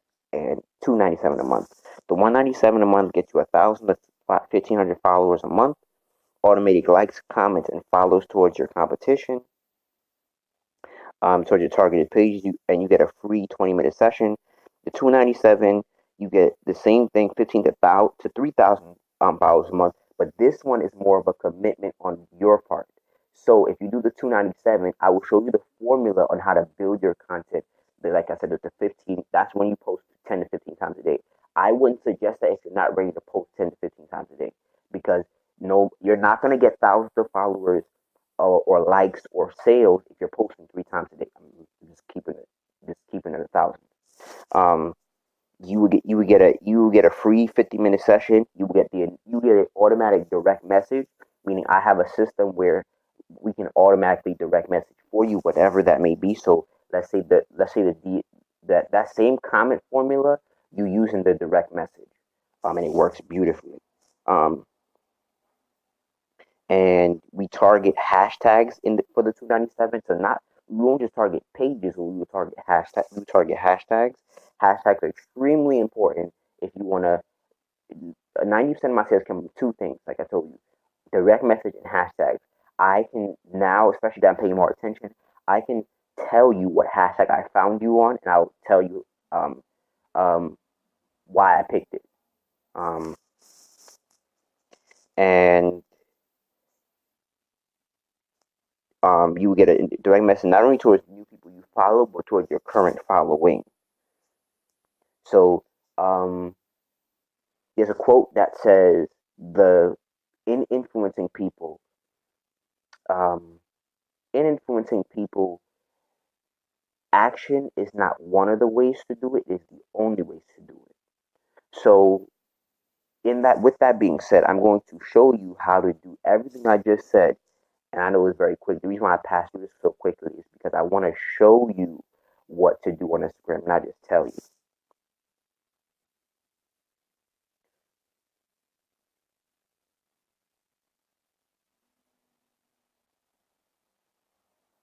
$297 a month. The $197 a month gets you 1,000 to 1,500 followers a month, automatic likes, comments, and follows towards your competition, towards your targeted pages, and you get a free 20-minute session. The $297, you get the same thing, 15 to 3,000 followers a month, but this one is more of a commitment on your part. So if you do the $297, I will show you the formula on how to build your content. Like I said, the 15, that's when you post 10 to 15 times a day. I wouldn't suggest that if you're not ready to post 10 to 15 times a day, because no, you're not going to get thousands of followers or likes or sales if you're posting 3 times a day. I'm just keeping it 1,000. Um, you would get a free 50-minute session. You get an automatic direct message, meaning I have a system where we can automatically direct message for you, whatever that may be. So that same comment formula you use in the direct message, and it works beautifully. Um, and we target hashtags for the 297. So not we won't just target pages, but we will target hashtag. We target hashtags. Hashtags are extremely important if you want to. 90% of my sales come from two things, like I told you: direct message and hashtags. I can now, especially that I'm paying more attention, I can tell you what hashtag I found you on, and I'll tell you um, um, why I picked it. Um, and you will get a direct message not only towards new people you follow, but towards your current following. So there's a quote that says the in influencing people, um, in influencing people, action is not one of the ways to do it; it's the only ways to do it. So in that, with that being said, I'm going to show you how to do everything I just said. And I know it's very quick. The reason why I passed through this so quickly is because I want to show you what to do on Instagram, not just tell you.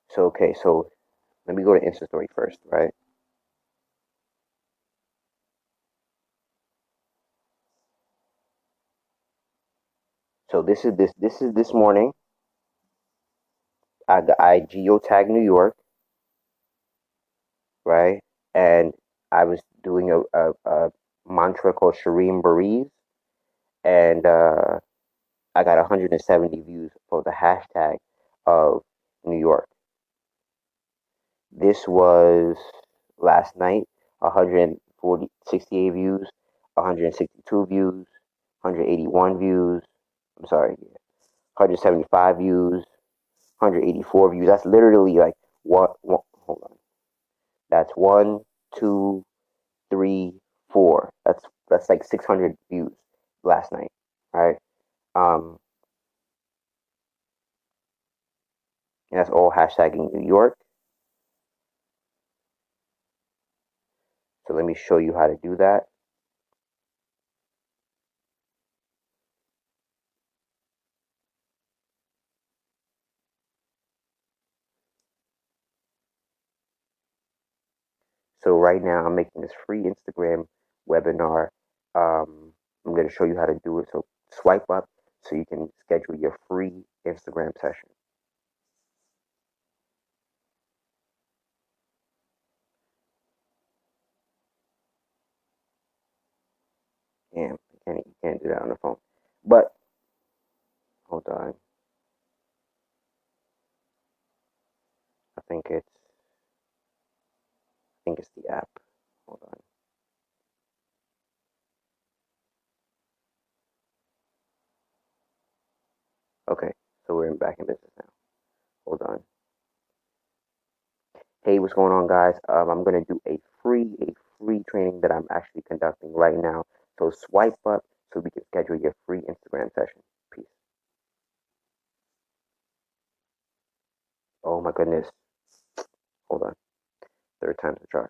So okay, so let me go to Insta Story first, right? So this is this morning. I geotag New York, right? And I was doing a mantra called Shireen Breeze, and I got 170 views for the hashtag of New York. This was last night, 168 views, 162 views, 181 views. I'm sorry, 175 views, 184 views. That's literally like what hold on. That's one, two, three, four. That's like 600 views last night, right? Um, and that's all hashtagging New York. So let me show you how to do that. So right now I'm making this free Instagram webinar. I'm going to show you how to do it. So swipe up so you can schedule your free Instagram session. Damn, you can't do that on the phone. But hold on, I think it's the app. Hold on. Okay, so we're back in business now. Hold on. Hey, what's going on, guys? I'm gonna do a free training that I'm actually conducting right now. So swipe up so we can schedule your free Instagram session. Peace. Oh my goodness. Hold on. Third time's the charm.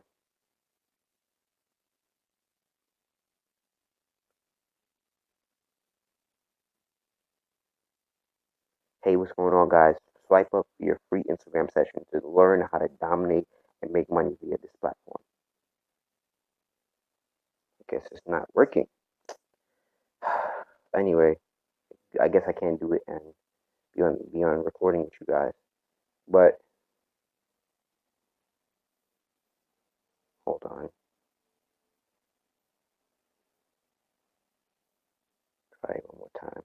Hey, what's going on, guys? Swipe up for your free Instagram session to learn how to dominate and make money via this platform. I guess it's not working. Anyway, I guess I can't do it and be on recording with you guys. But hold on. Try it one more time.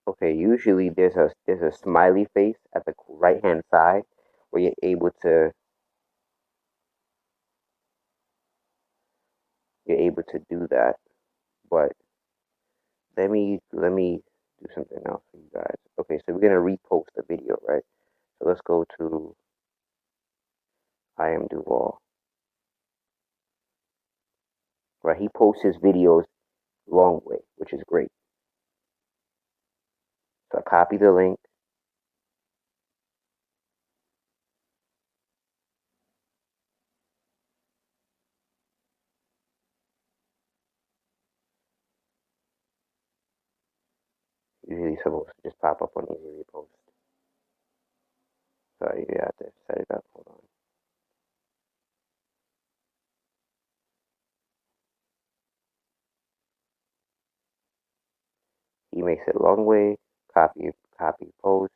Okay, usually there's a smiley face at the right hand side where you're able to do that. But let me do something else for you guys. Okay, so we're gonna repost the video, right? So let's go to I am Duval. Right, he posts his videos long way, which is great. So I copy the link. Usually supposed to just pop up on easy repost. So you have to set it up. Hold on. He makes it long way. Copy, post.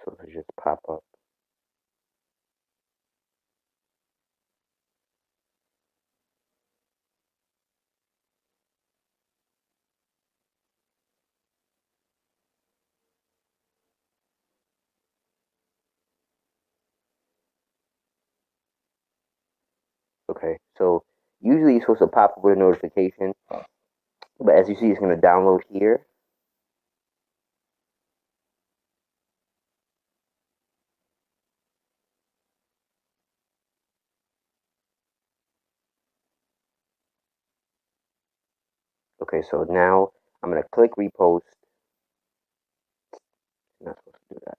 So it'll just pop up. Okay, so usually it's supposed to pop up with a notification, but as you see, it's going to download here. Okay, so now I'm going to click repost. I'm not supposed to do that.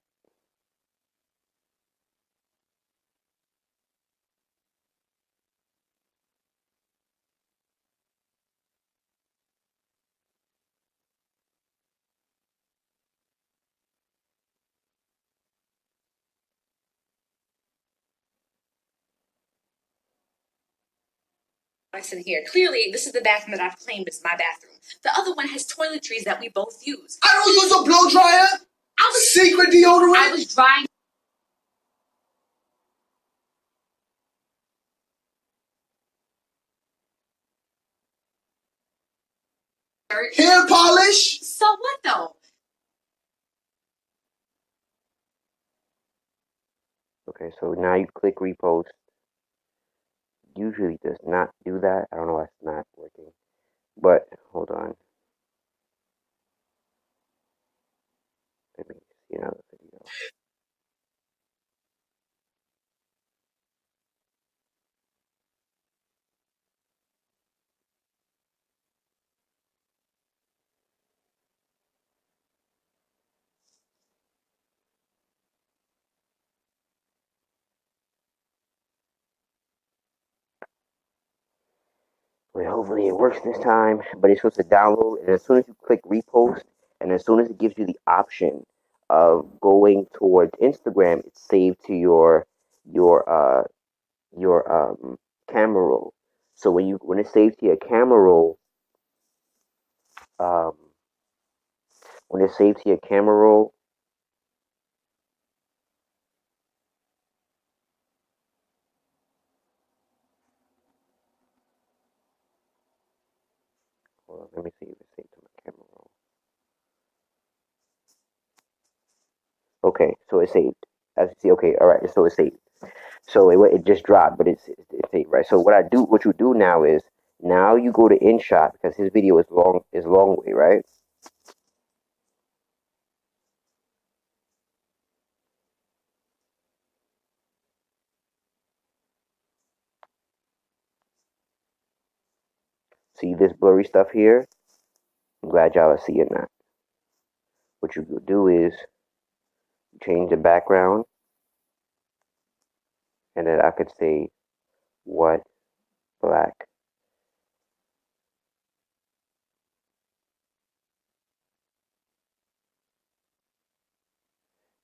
In here. Clearly, this is the bathroom that I've claimed is my bathroom. The other one has toiletries that we both use. I don't use a blow dryer. Secret deodorant. I was drying. Hair polish. So what though? Okay, so now you click repost. Usually does not do that. I don't know why it's not working. But hold on. Let me see another video. Well, hopefully it works this time. But it's supposed to download, and as soon as you click repost, and as soon as it gives you the option of going towards Instagram, it's saved to your camera roll. So when it's saved to your camera roll, um, when it's saved to your camera roll, hold on, let me see if it's saved to my camera roll. Okay, so it's saved. As you see, okay, all right, so it's saved. So it just dropped, but it's saved, right? So what you do now is now you go to InShot because his video is long way, right? See this blurry stuff here? I'm glad y'all are seeing that. What you do is change the background, and then I could say what black.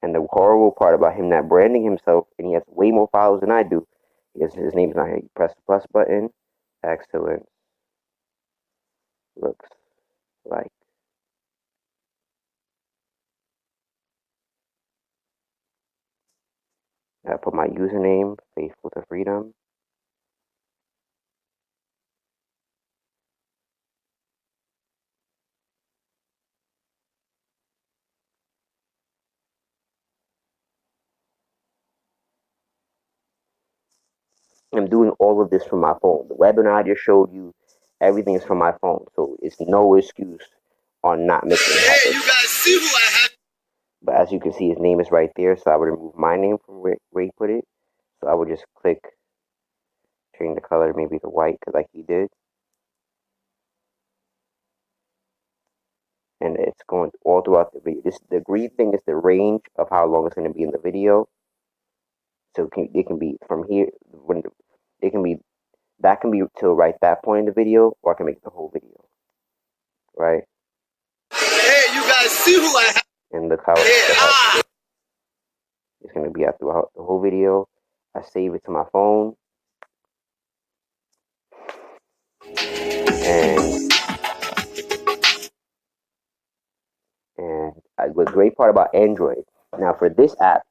And the horrible part about him not branding himself, and he has way more followers than I do, is his name's not here. You press the plus button. Excellent. Looks like. I put my username, faithful to freedom. I'm doing all of this from my phone. The webinar I just showed you, everything is from my phone, so it's no excuse on not making it happen. Hey, you guys see who I have? But as you can see, his name is right there, so I would remove my name from where he put it. So I would just click, change the color, maybe to white, like he did. And it's going all throughout the video. The green thing is the range of how long it's going to be in the video. So it can be from here, it can be, that can be till right that point in the video, or I can make the whole video, right? Hey, you guys see who I have? And look how it's going to be out throughout the whole video. I save it to my phone, and the great part about Android Now for this app,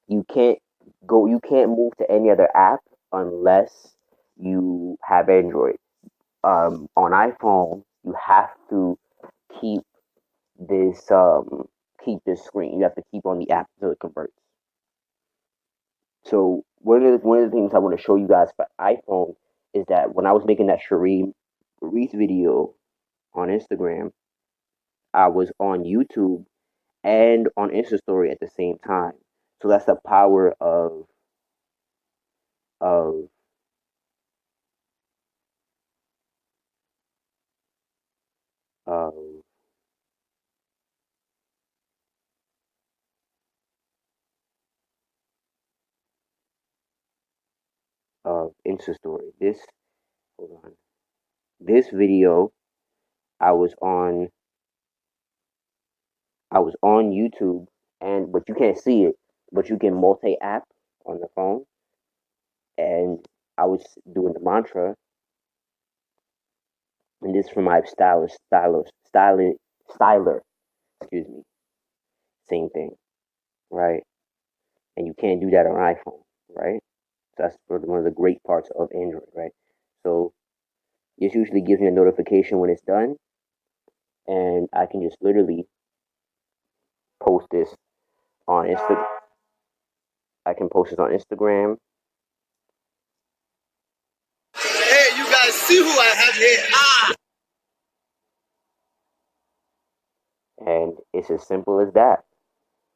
you can't move to any other app unless you have Android. On iPhone, you have to keep this screen. You have to keep on the app until it converts. So one of the things I want to show you guys for iPhone is that when I was making that Sheree Reese video on Instagram, I was on YouTube and on Insta Story at the same time. So that's the power of of Insta Story. This hold on. This video I was on I was on YouTube, and but you can't see it, but you can multi app on the phone, and I was doing the mantra, and this from my styler, excuse me, same thing, right? And you can't do that on iPhone, right? So that's one of the great parts of Android, right? So this usually gives me a notification when it's done, and I can just literally post this on Insta. I can post this on Instagram, Hey, you guys see who I have here? and it's as simple as that.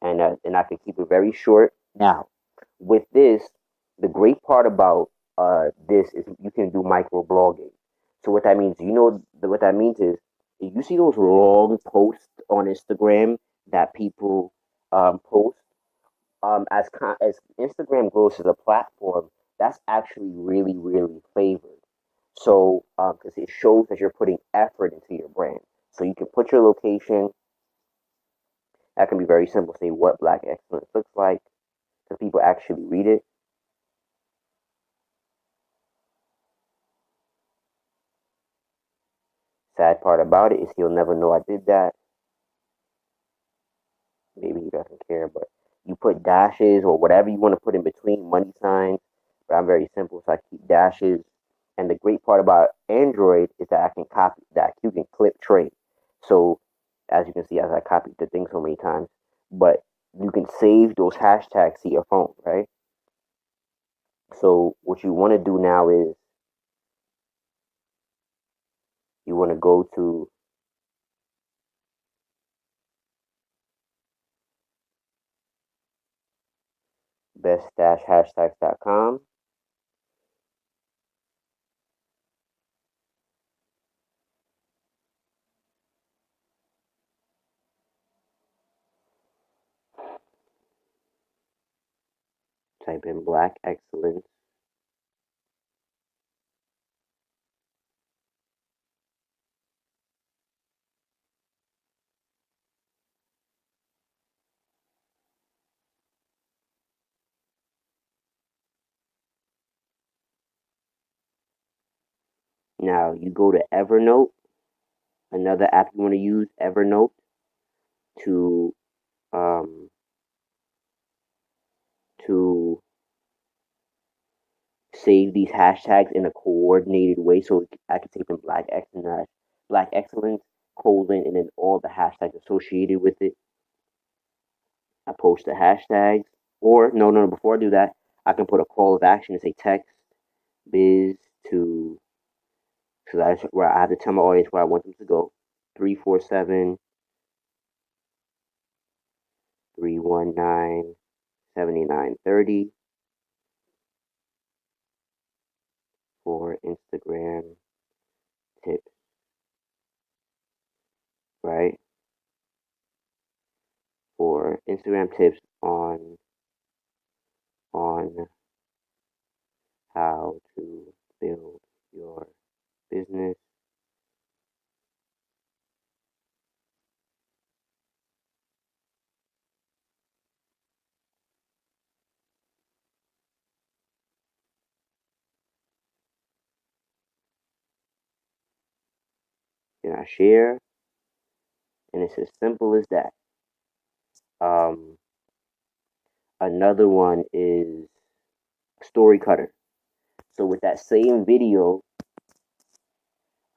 And I can keep it very short. Now, with this, the great part about this is you can do micro blogging. So what that means, what that means is you see those long posts on Instagram that people post. As Instagram grows as a platform, that's actually really favored. So because it shows that you're putting effort into your brand. So you can put your location. That can be very simple. Say what Black excellence looks like, so people actually read it. Sad part about it is he'll never know I did that. Maybe he doesn't care, but you put dashes or whatever you want to put in between money signs. But I'm very simple, so I keep dashes. And the great part about Android is that I can copy that you can clip trade. So as you can see, as I copied the thing so many times, but you can save those hashtags to your phone, right? So what you want to do now is you want to go to best-hashtags.com. Type in Black Excellence. Now you go to Evernote, another app you want to use, Evernote, to um, to save these hashtags in a coordinated way. So I can type in Black Excellence, colon, and then all the hashtags associated with it. I post the hashtags, or no. Before I do that, I can put a call of action and say text biz to, so that's where I have to tell my audience where I want them to go. 347 319 7930 for Instagram tips, right? For Instagram tips on how to build your business. And I share, and it's as simple as that. Another one is Story Cutter. So with that same video,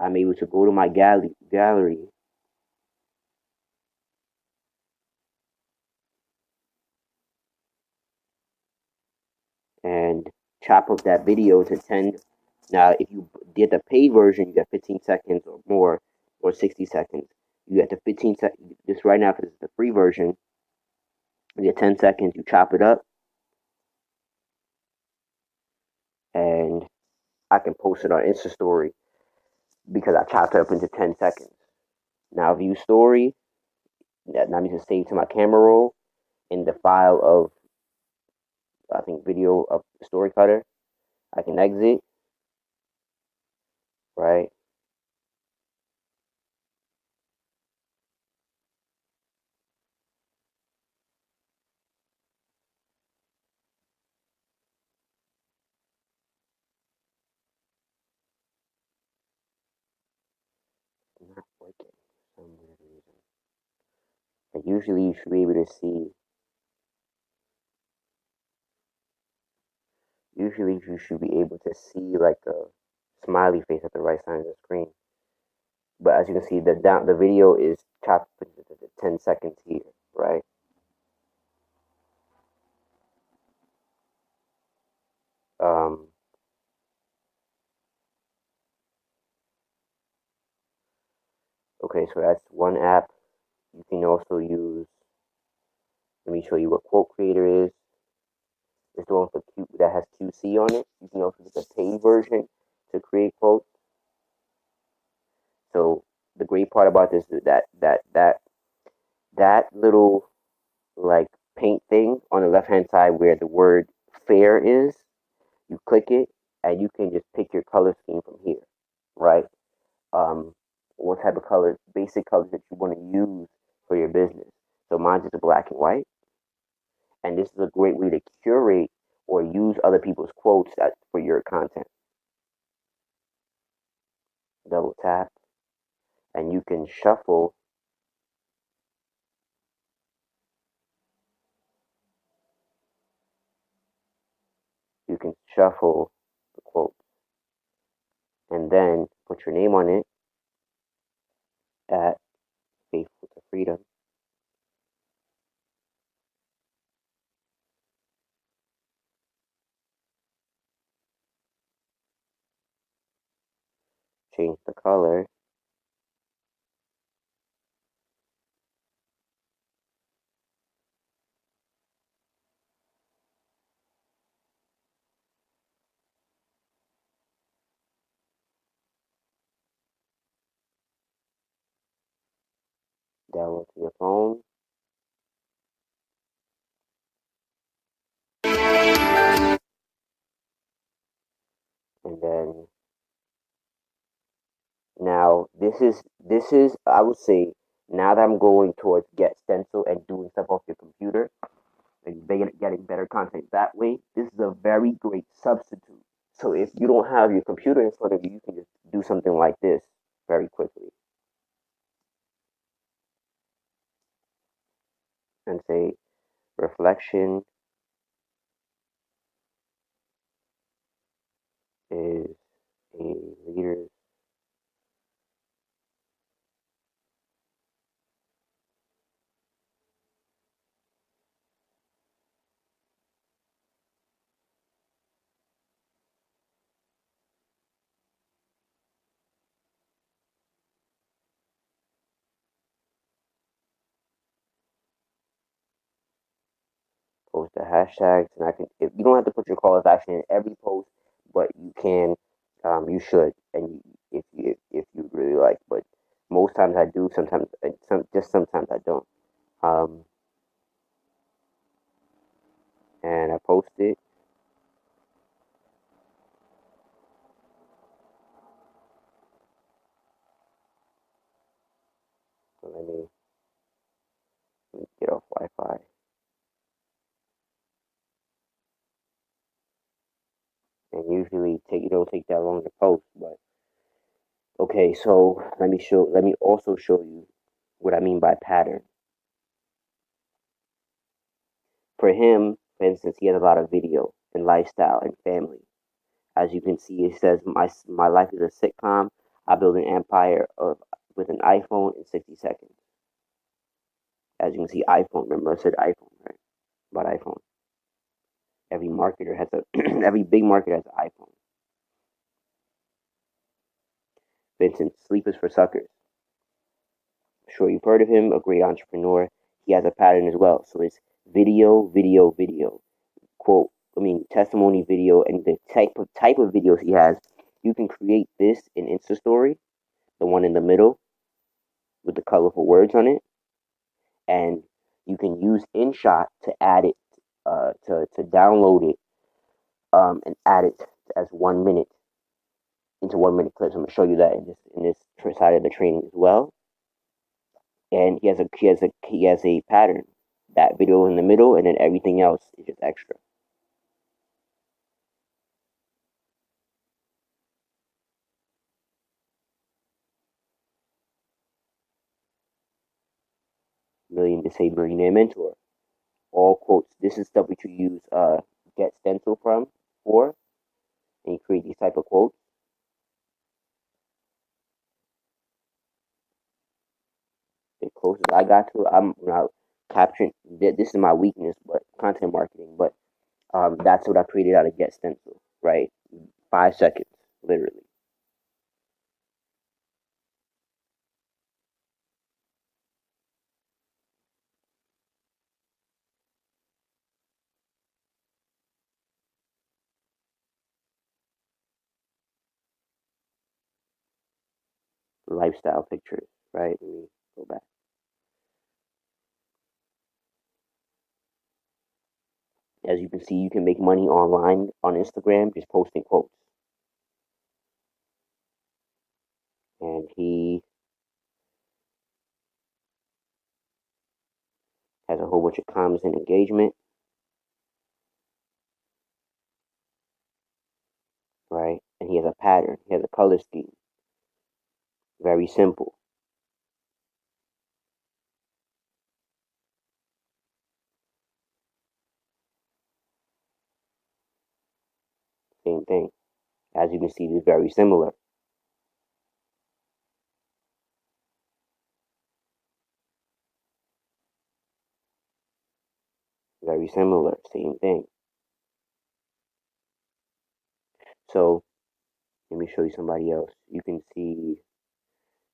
I'm able to go to my gallery and chop up that video to 10. Now, if you get the paid version, you get 15 seconds or more, or 60 seconds. You get the 15 seconds. Just right now, because it's the free version, you get 10 seconds. You chop it up, and I can post it on Insta Story because I chopped it up into 10 seconds. Now, view story. That means it's saved to my camera roll in the file of, I think, video of Story Cutter. I can exit, right? Not working for some weird reason. And usually you should be able to see. Usually you should be able to see like a smiley face at the right side of the screen. But as you can see, the video is chopped into the 10 seconds here, right? Um, okay, so that's one app. You can also use. Let me show you what Quote Creator is. It's the one for that has QC on it. You can also get the paid version to create quotes. So the great part about this is that little like paint thing on the left hand side where the word fair is, you click it and you can just pick your color scheme from here, right? Um, what type of colors, basic colors that you want to use for your business. So mine's just black and white, and this is a great way to curate or use other people's quotes for your content. Double tap, and you can shuffle. You can shuffle the quotes, and then put your name on it at Faithful to Freedom. Change the color. Download to your phone. And then now this is I would say, now that I'm going towards Get Stencil and doing stuff off your computer and getting better content that way, this is a very great substitute. So if you don't have your computer in front of you, you can just do something like this very quickly and say reflection is a leader's post the hashtags, and I can. If you don't have to put your call to action in every post, but you can, you should, and if you really like. But most times I do. Sometimes, sometimes I don't. Um, and I post it. So let me get off Wi-Fi. And usually it don't take that long to post. But okay, so let me also show you what I mean by pattern. For him, For instance, he has a lot of video and lifestyle and family. As you can see, it says my life is a sitcom. I build an empire with an iPhone in 60 seconds. As you can see, iPhone. Remember, I said iPhone, right? About iPhone. Every marketer has a every big marketer has an iPhone. Vincent, Sleep is for Suckers. I'm sure you've heard of him, a great entrepreneur. He has a pattern as well. So it's video, video, video. Testimony video, and the type of videos he has. You can create this in Insta Story, the one in the middle with the colorful words on it, and you can use InShot to add it, to download it, and add it as 1 minute into 1 minute clips. I'm gonna show you that in this side of the training as well. And he has a pattern. That video in the middle, and then everything else is just extra. Million to say Millionaire Mentor. All quotes. This is stuff that you use Get Stencil for, and you create these type of quotes. The closest I got to, I'm not capturing. This is my weakness, but content marketing. But that's what I created out of Get Stencil. Right, 5 seconds, literally. Lifestyle pictures. Right. Let me go back. As you can see, you can make money online on Instagram just posting quotes. And he has a whole bunch of comments and engagement. Right? And he has a pattern. He has a color scheme. Very simple. Same thing. As you can see, it's very similar. Very similar. Same thing. So let me show you somebody else. You can see,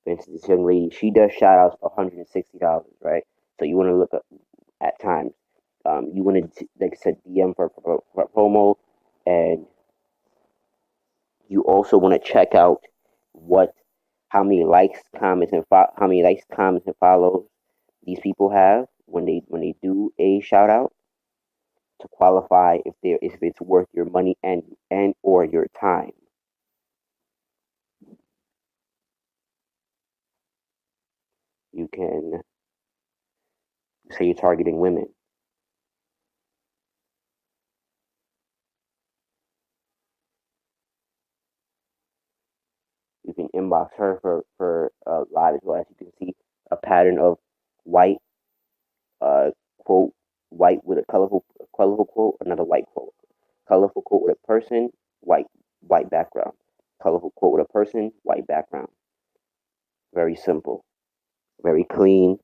for instance, this young lady, she does shout outs for $160, right? So you want to look up at times. You want to, like I said, DM for promo, and you also want to check out what, how many likes, comments, and follows these people have when they do a shout out, to qualify if it's worth your money and or your time. You can say you're targeting women. You can inbox her for live as well. As you can see, a pattern of white quote, white with a colorful quote, another white quote, colorful quote with a person, white background, colorful quote with a person, white background. Very simple, very clean.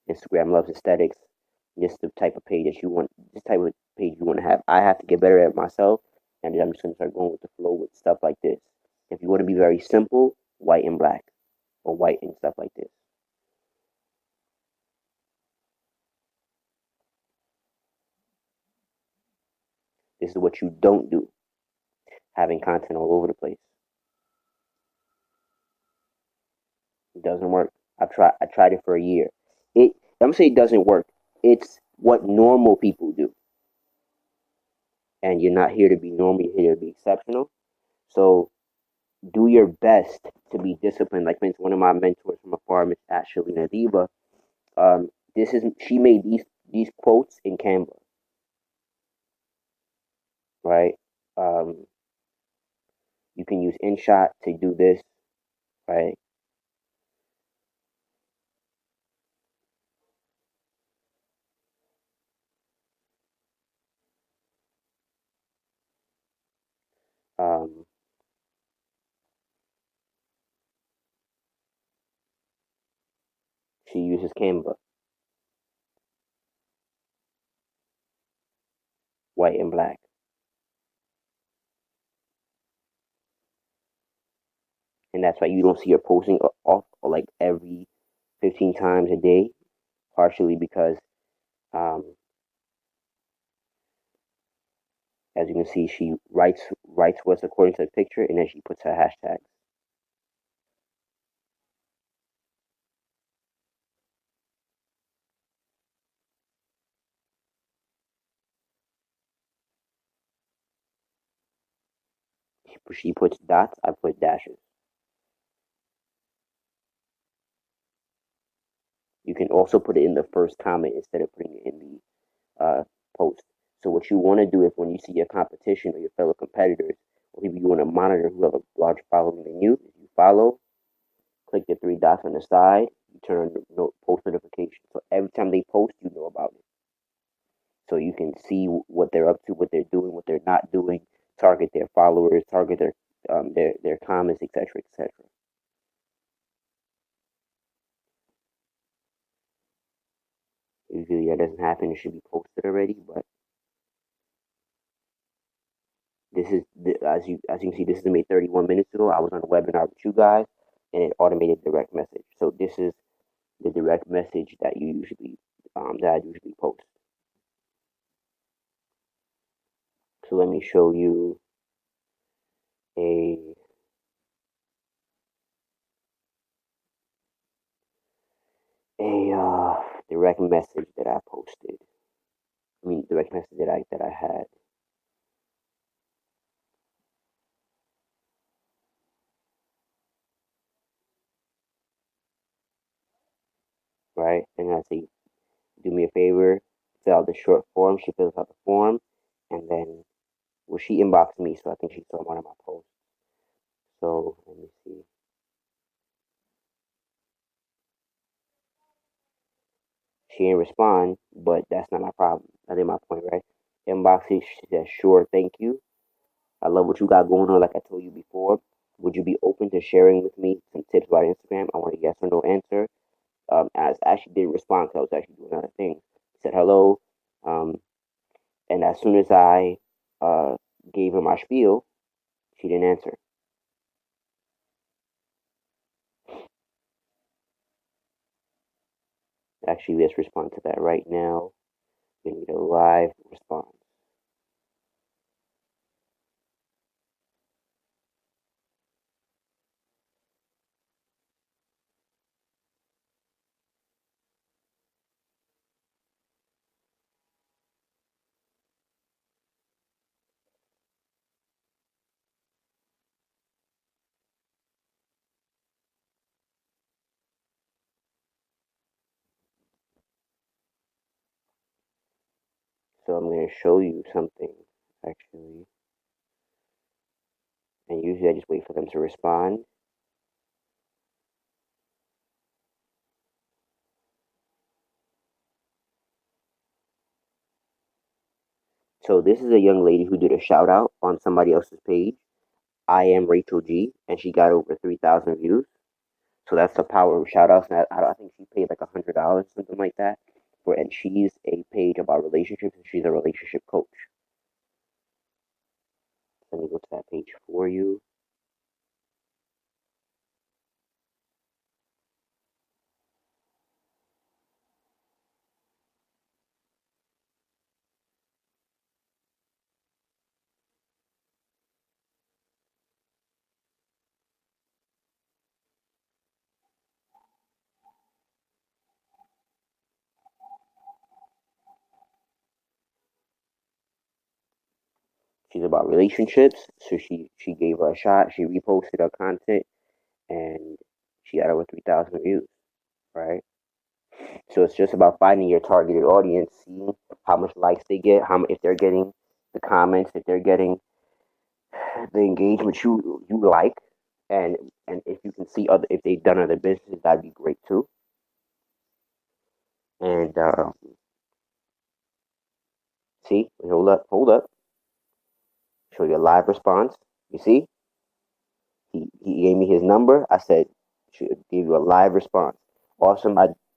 Instagram loves aesthetics. This is the type of page that you want. This type of page you want to have. I have to get better at it myself, and I'm just gonna start going with the flow with stuff like this. If you want to be very simple, white and black, or white and stuff like this. This is what you don't do. Having content all over the place. It doesn't work. I tried it for a year. I'm gonna say it doesn't work. It's what normal people do. And you're not here to be normal, you're here to be exceptional. So do your best to be disciplined. Like one of my mentors from afar, Miss Ashley Nadiba, she made these quotes in Canva, right? Um, you can use InShot to do this, right? She uses Canva, white and black. And that's why you don't see her posting off like every 15 times a day, partially because, um, as you can see, she writes what's according to the picture, and then she puts her hashtags. She puts dots, I put dashes. You can also put it in the first comment instead of putting it in the post. So what you want to do is when you see your competition or your fellow competitors, or people you want to monitor who have a large following than you, if you follow, click the three dots on the side, you turn on post notifications. So every time they post, you know about it. So you can see what they're up to, what they're doing, what they're not doing, target their followers, target their comments, etc., etc. Usually that doesn't happen; it should be posted already. But this is as you can see, this is made 31 minutes ago. I was on a webinar with you guys, and it automated direct message. So this is the direct message that you usually that I usually post. So let me show you a direct message that I posted. I mean, direct message that I had. Right, and I say, do me a favor, fill out the short form. She fills out the form, and then, well, she inboxed me, so I think she saw one of my posts. So let me see. She didn't respond, but that's not my problem. That ain't my point, right? Inbox, she says, sure, thank you. I love what you got going on, like I told you before. Would you be open to sharing with me some tips about Instagram? I want a yes or no answer. As I actually didn't respond because I was actually doing other things. Said hello, um, and as soon as I uh, gave her my spiel, she didn't answer. Actually, let's respond to that right now. We need a live response. So I'm going to show you something, actually. And usually I just wait for them to respond. So this is a young lady who did a shout out on somebody else's page. I am Rachel G, and she got over 3,000 views. So that's the power of shout outs. And I think she paid like $100, something like that. And she's a page about relationships, and she's a relationship coach. Let me go to that page for you. She's about relationships, so she gave her a shot. She reposted her content, and she got over 3,000 views. Right. So it's just about finding your targeted audience, seeing how much likes they get, if they're getting the comments, if they're getting the engagement you like, and if you can see other if they've done other businesses, that'd be great too. And see, hold up, show you a live response. You see, he gave me his number. I said, should give you a live response. Awesome.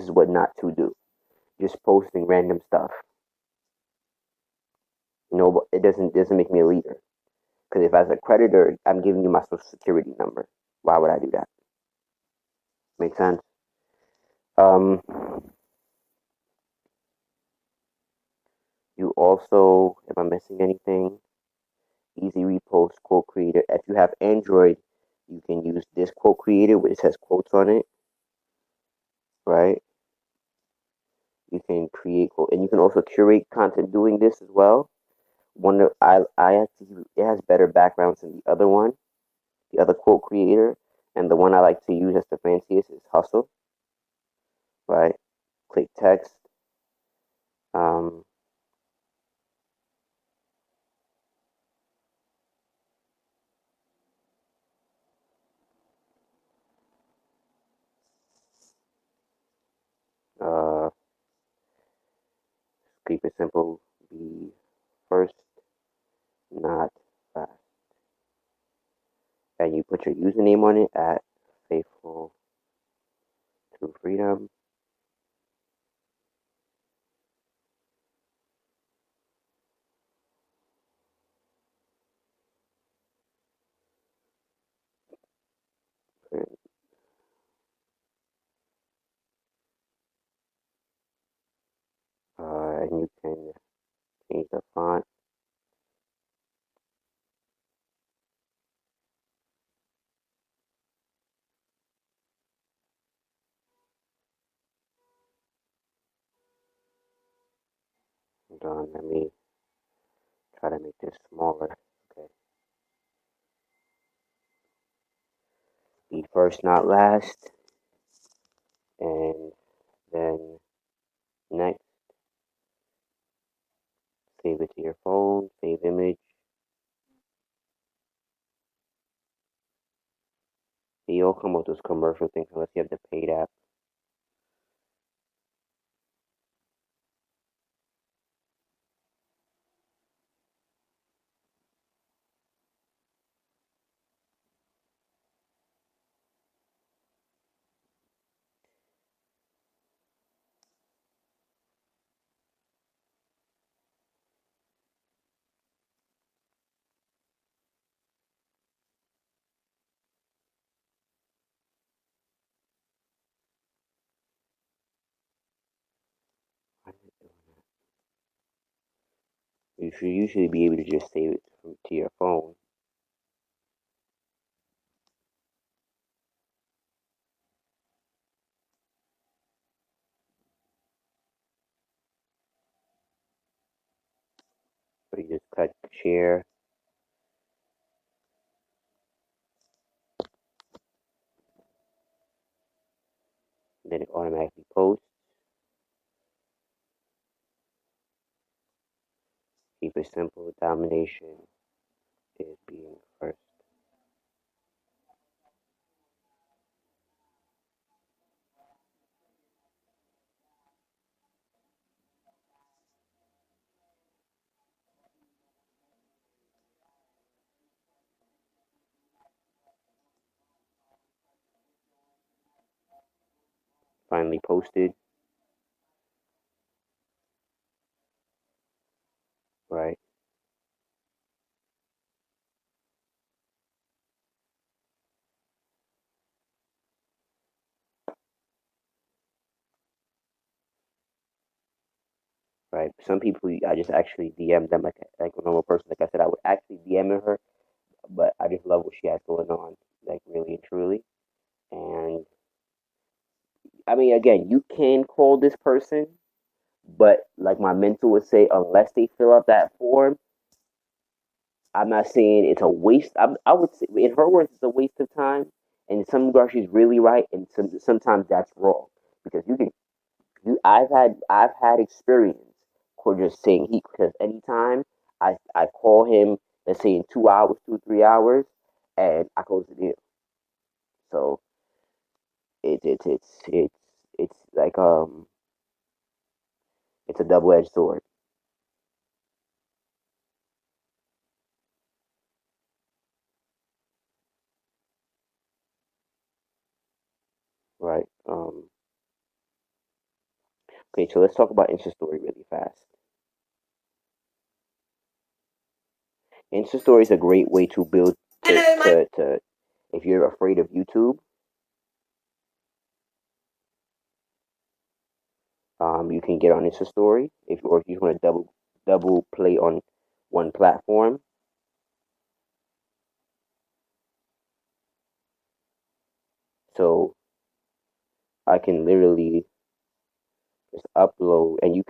this is what not to do. Just posting random stuff. No, it doesn't make me a leader. Because if as a creditor, I'm giving you my social security number. Why would I do that? Make sense? Um, you also, if I'm missing anything, easy repost, quote creator. If you have Android, you can use this quote creator, which has quotes on it, right? You can create quote, and you can also curate content doing this as well. One of I actually it has better backgrounds than the other one, the other quote creator, and the one I like to use as the fanciest is Hustle, right? Click text. Um, uh, Keep it simple. Be first, not last, and you put your username on it at faithful to freedom. And you can change the font. Hold on, let me try to make this smaller. Okay. Be first, not last, and then next, save it to your phone, save image. You'll come up with those commercial things unless you have the paid app. You should usually be able to just save it to your phone. So you just click share, and then it automatically posts. Keep it simple. Domination is being first. Finally posted, right? Right. Some people, I just actually DM them like a normal person. Like I said, I would actually DM her, but I just love what she has going on, like really and truly. And I mean, again, you can call this person, but like my mentor would say, unless they fill out that form, I'm not saying it's a waste. I would say, in her words, it's a waste of time. And in some regards, she's really right, and sometimes that's wrong because you can. I've had experience for just saying he because anytime I call him, let's say in 2 hours, 2 3 hours, and I close the deal. So it's like it's a double edged sword, right? Okay, so let's talk about Insta Story really fast. Insta Story is a great way to build to if you're afraid of YouTube. You can get on Insta Story if you want to double play on one platform. So I can literally just upload, and you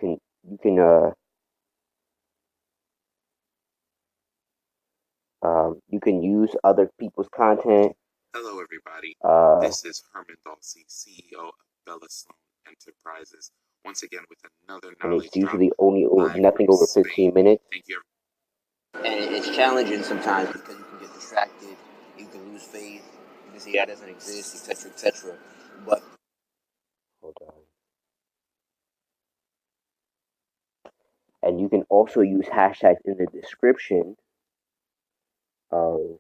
can use other people's content. Hello, everybody. This is Herman Dulce, CEO of Bella Sloan Enterprises, once again with another And knowledge it's usually drop only live nothing from over Spain. 15 minutes. Thank you. And it's challenging sometimes because you can get distracted, you can lose faith, you can say that doesn't exist, etc., etc. But Hold on. And you can also use hashtags in the description of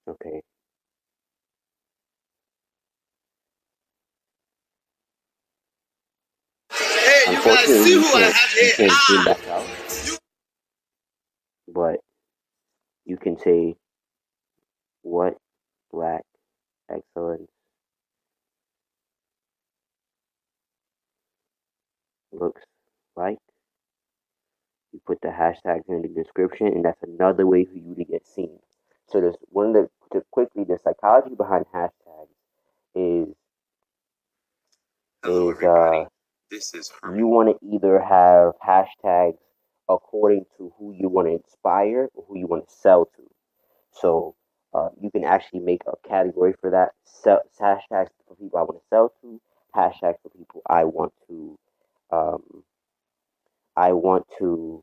okay. Hey, you guys Unfortunately, see who I have you here? can't zoom back out, but you can say what black excellence looks like. You put the hashtags in the description, and that's another way for you to get seen. So there's one of the psychology behind hashtags is Hello, is everybody. This is you Herman. want to either have hashtags according to who you want to inspire or who you want to sell to. So you can actually make a category for that. Hashtags for people I want to sell to. Hashtags for people um, I want to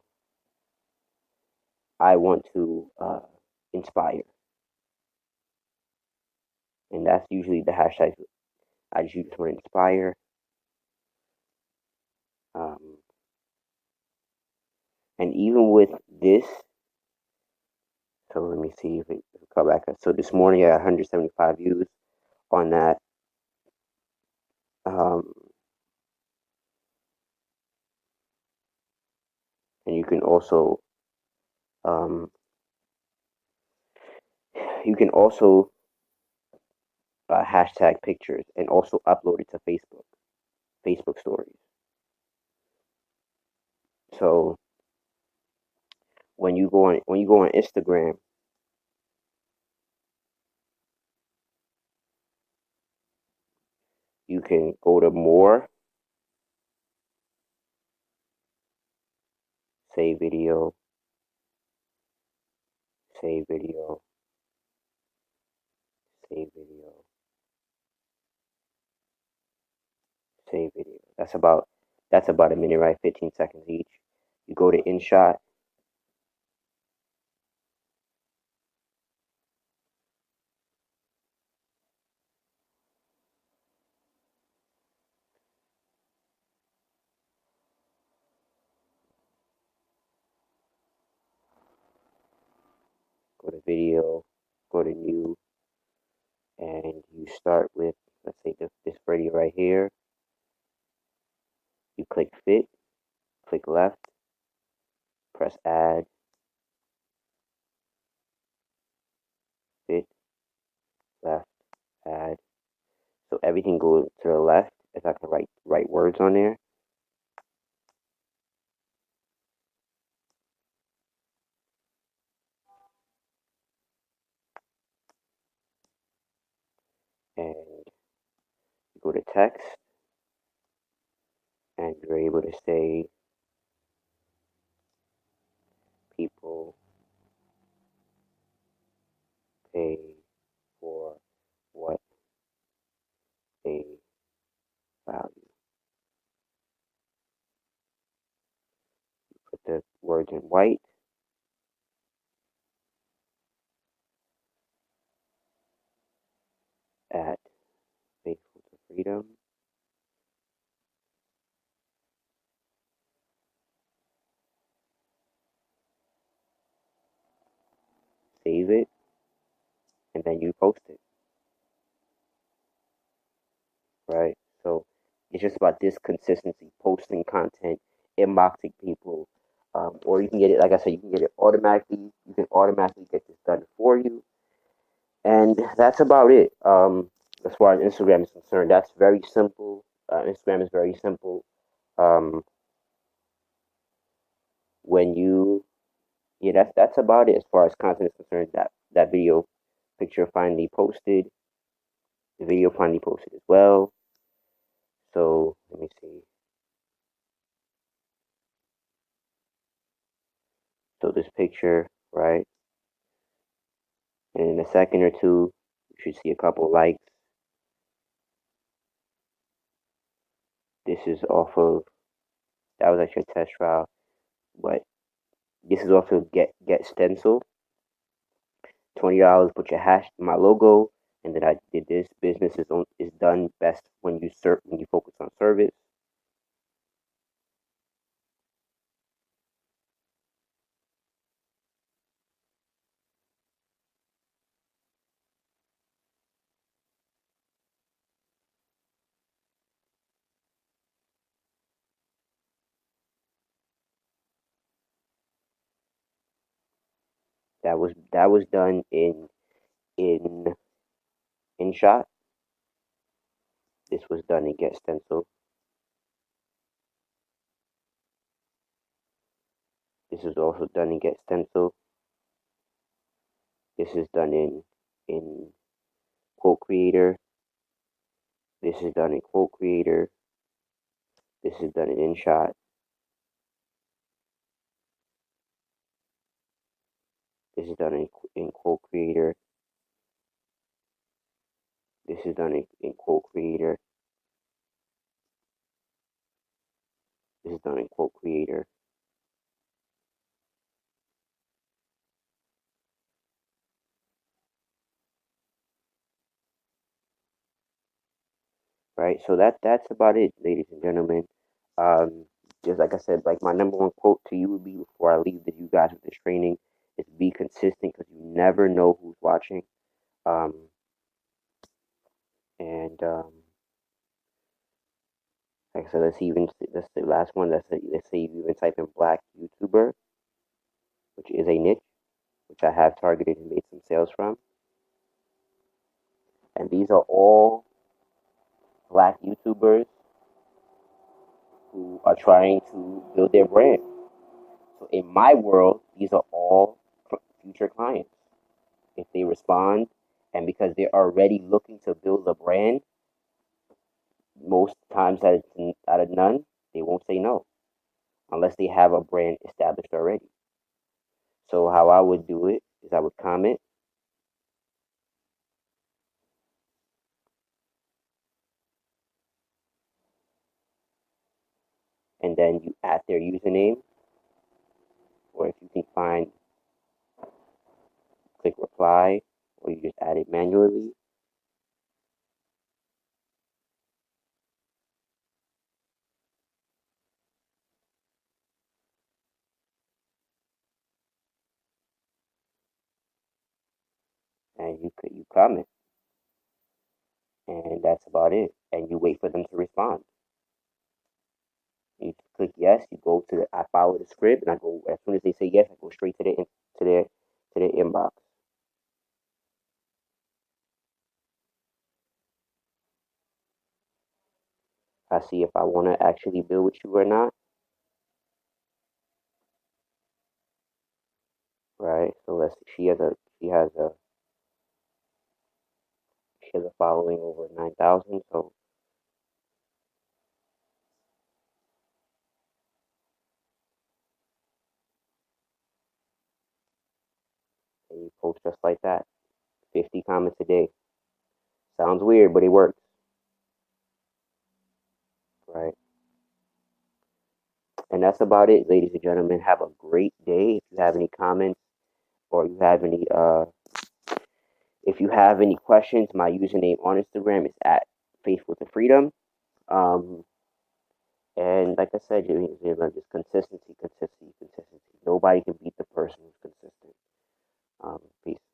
inspire, and that's usually the hashtags. I just use want to inspire. Um, and even with this, so let me see if it come back. So this morning I had 175 views on that. Um, and um, you can also hashtag pictures and also upload it to Facebook stories. So when you go on Instagram, you can go to more, save video, save video, save video, save video. That's about a minute, right? 15 seconds each. You go to InShot. Go to video, go to new, and you start with, let's say, this video right here. You click fit, click left, press add, fit, left, add. So everything goes to the left as I can write words on there. And you go to text, and you're able to say people pay for what they value. Put the words in white, at Faithful to Freedom. Save it. and you post it, right? So it's just about this consistency, posting content, inboxing people, or you can get it. Like I said, you can get it automatically. You can automatically get this done for you, and that's about it. As far as Instagram is concerned, that's very simple. Instagram is very simple. Um, when you Yeah, that's about it as far as content is concerned. That video picture finally posted, the video finally posted as well. So let me see. So this picture, right? And in a second or two, you should see a couple likes. This is off of that was actually a test trial, but this is also get stencil. $20. Put your hash, my logo, and then I did this. Business is done best when you focus on service. That was done in InShot. This was done in Get Stencil. This is also done in Get Stencil. This is done in Quote Creator. This is done in Quote Creator. This is done in InShot. This is done in Quote Creator. This is done in Quote Creator. This is done in Quote Creator. Right. So that's about it, ladies and gentlemen. Um, just like I said, like my number one quote to you would be before I leave you guys with this training is be consistent because you never know who's watching. Um, and Like I said, that's the last one. Let's say you even type in black YouTuber, which is a niche, which I have targeted and made some sales from. And these are all black YouTubers who are trying to build their brand. So in my world, these are all future clients. If they respond, and because they're already looking to build a brand, most times out of none, they won't say no unless they have a brand established already. So how I would do it is I would comment, and then you add their username, or if you can find, click reply, or you just add it manually, and you comment, and that's about it. And you wait for them to respond. You click yes. You go to I follow the script, and I go as soon as they say yes, I go straight to their inbox. I see if I want to actually build with you or not. Right. So let's see. She has a following over 9,000. So and you post just like that. 50 comments a day. Sounds weird, but it works. Right. And that's about it, ladies and gentlemen. Have a great day. If you have any comments or if you have any questions, my username on Instagram is at Faithful to Freedom. Um, and like I said, just consistency, consistency, consistency. Nobody can beat the person who's consistent. Peace.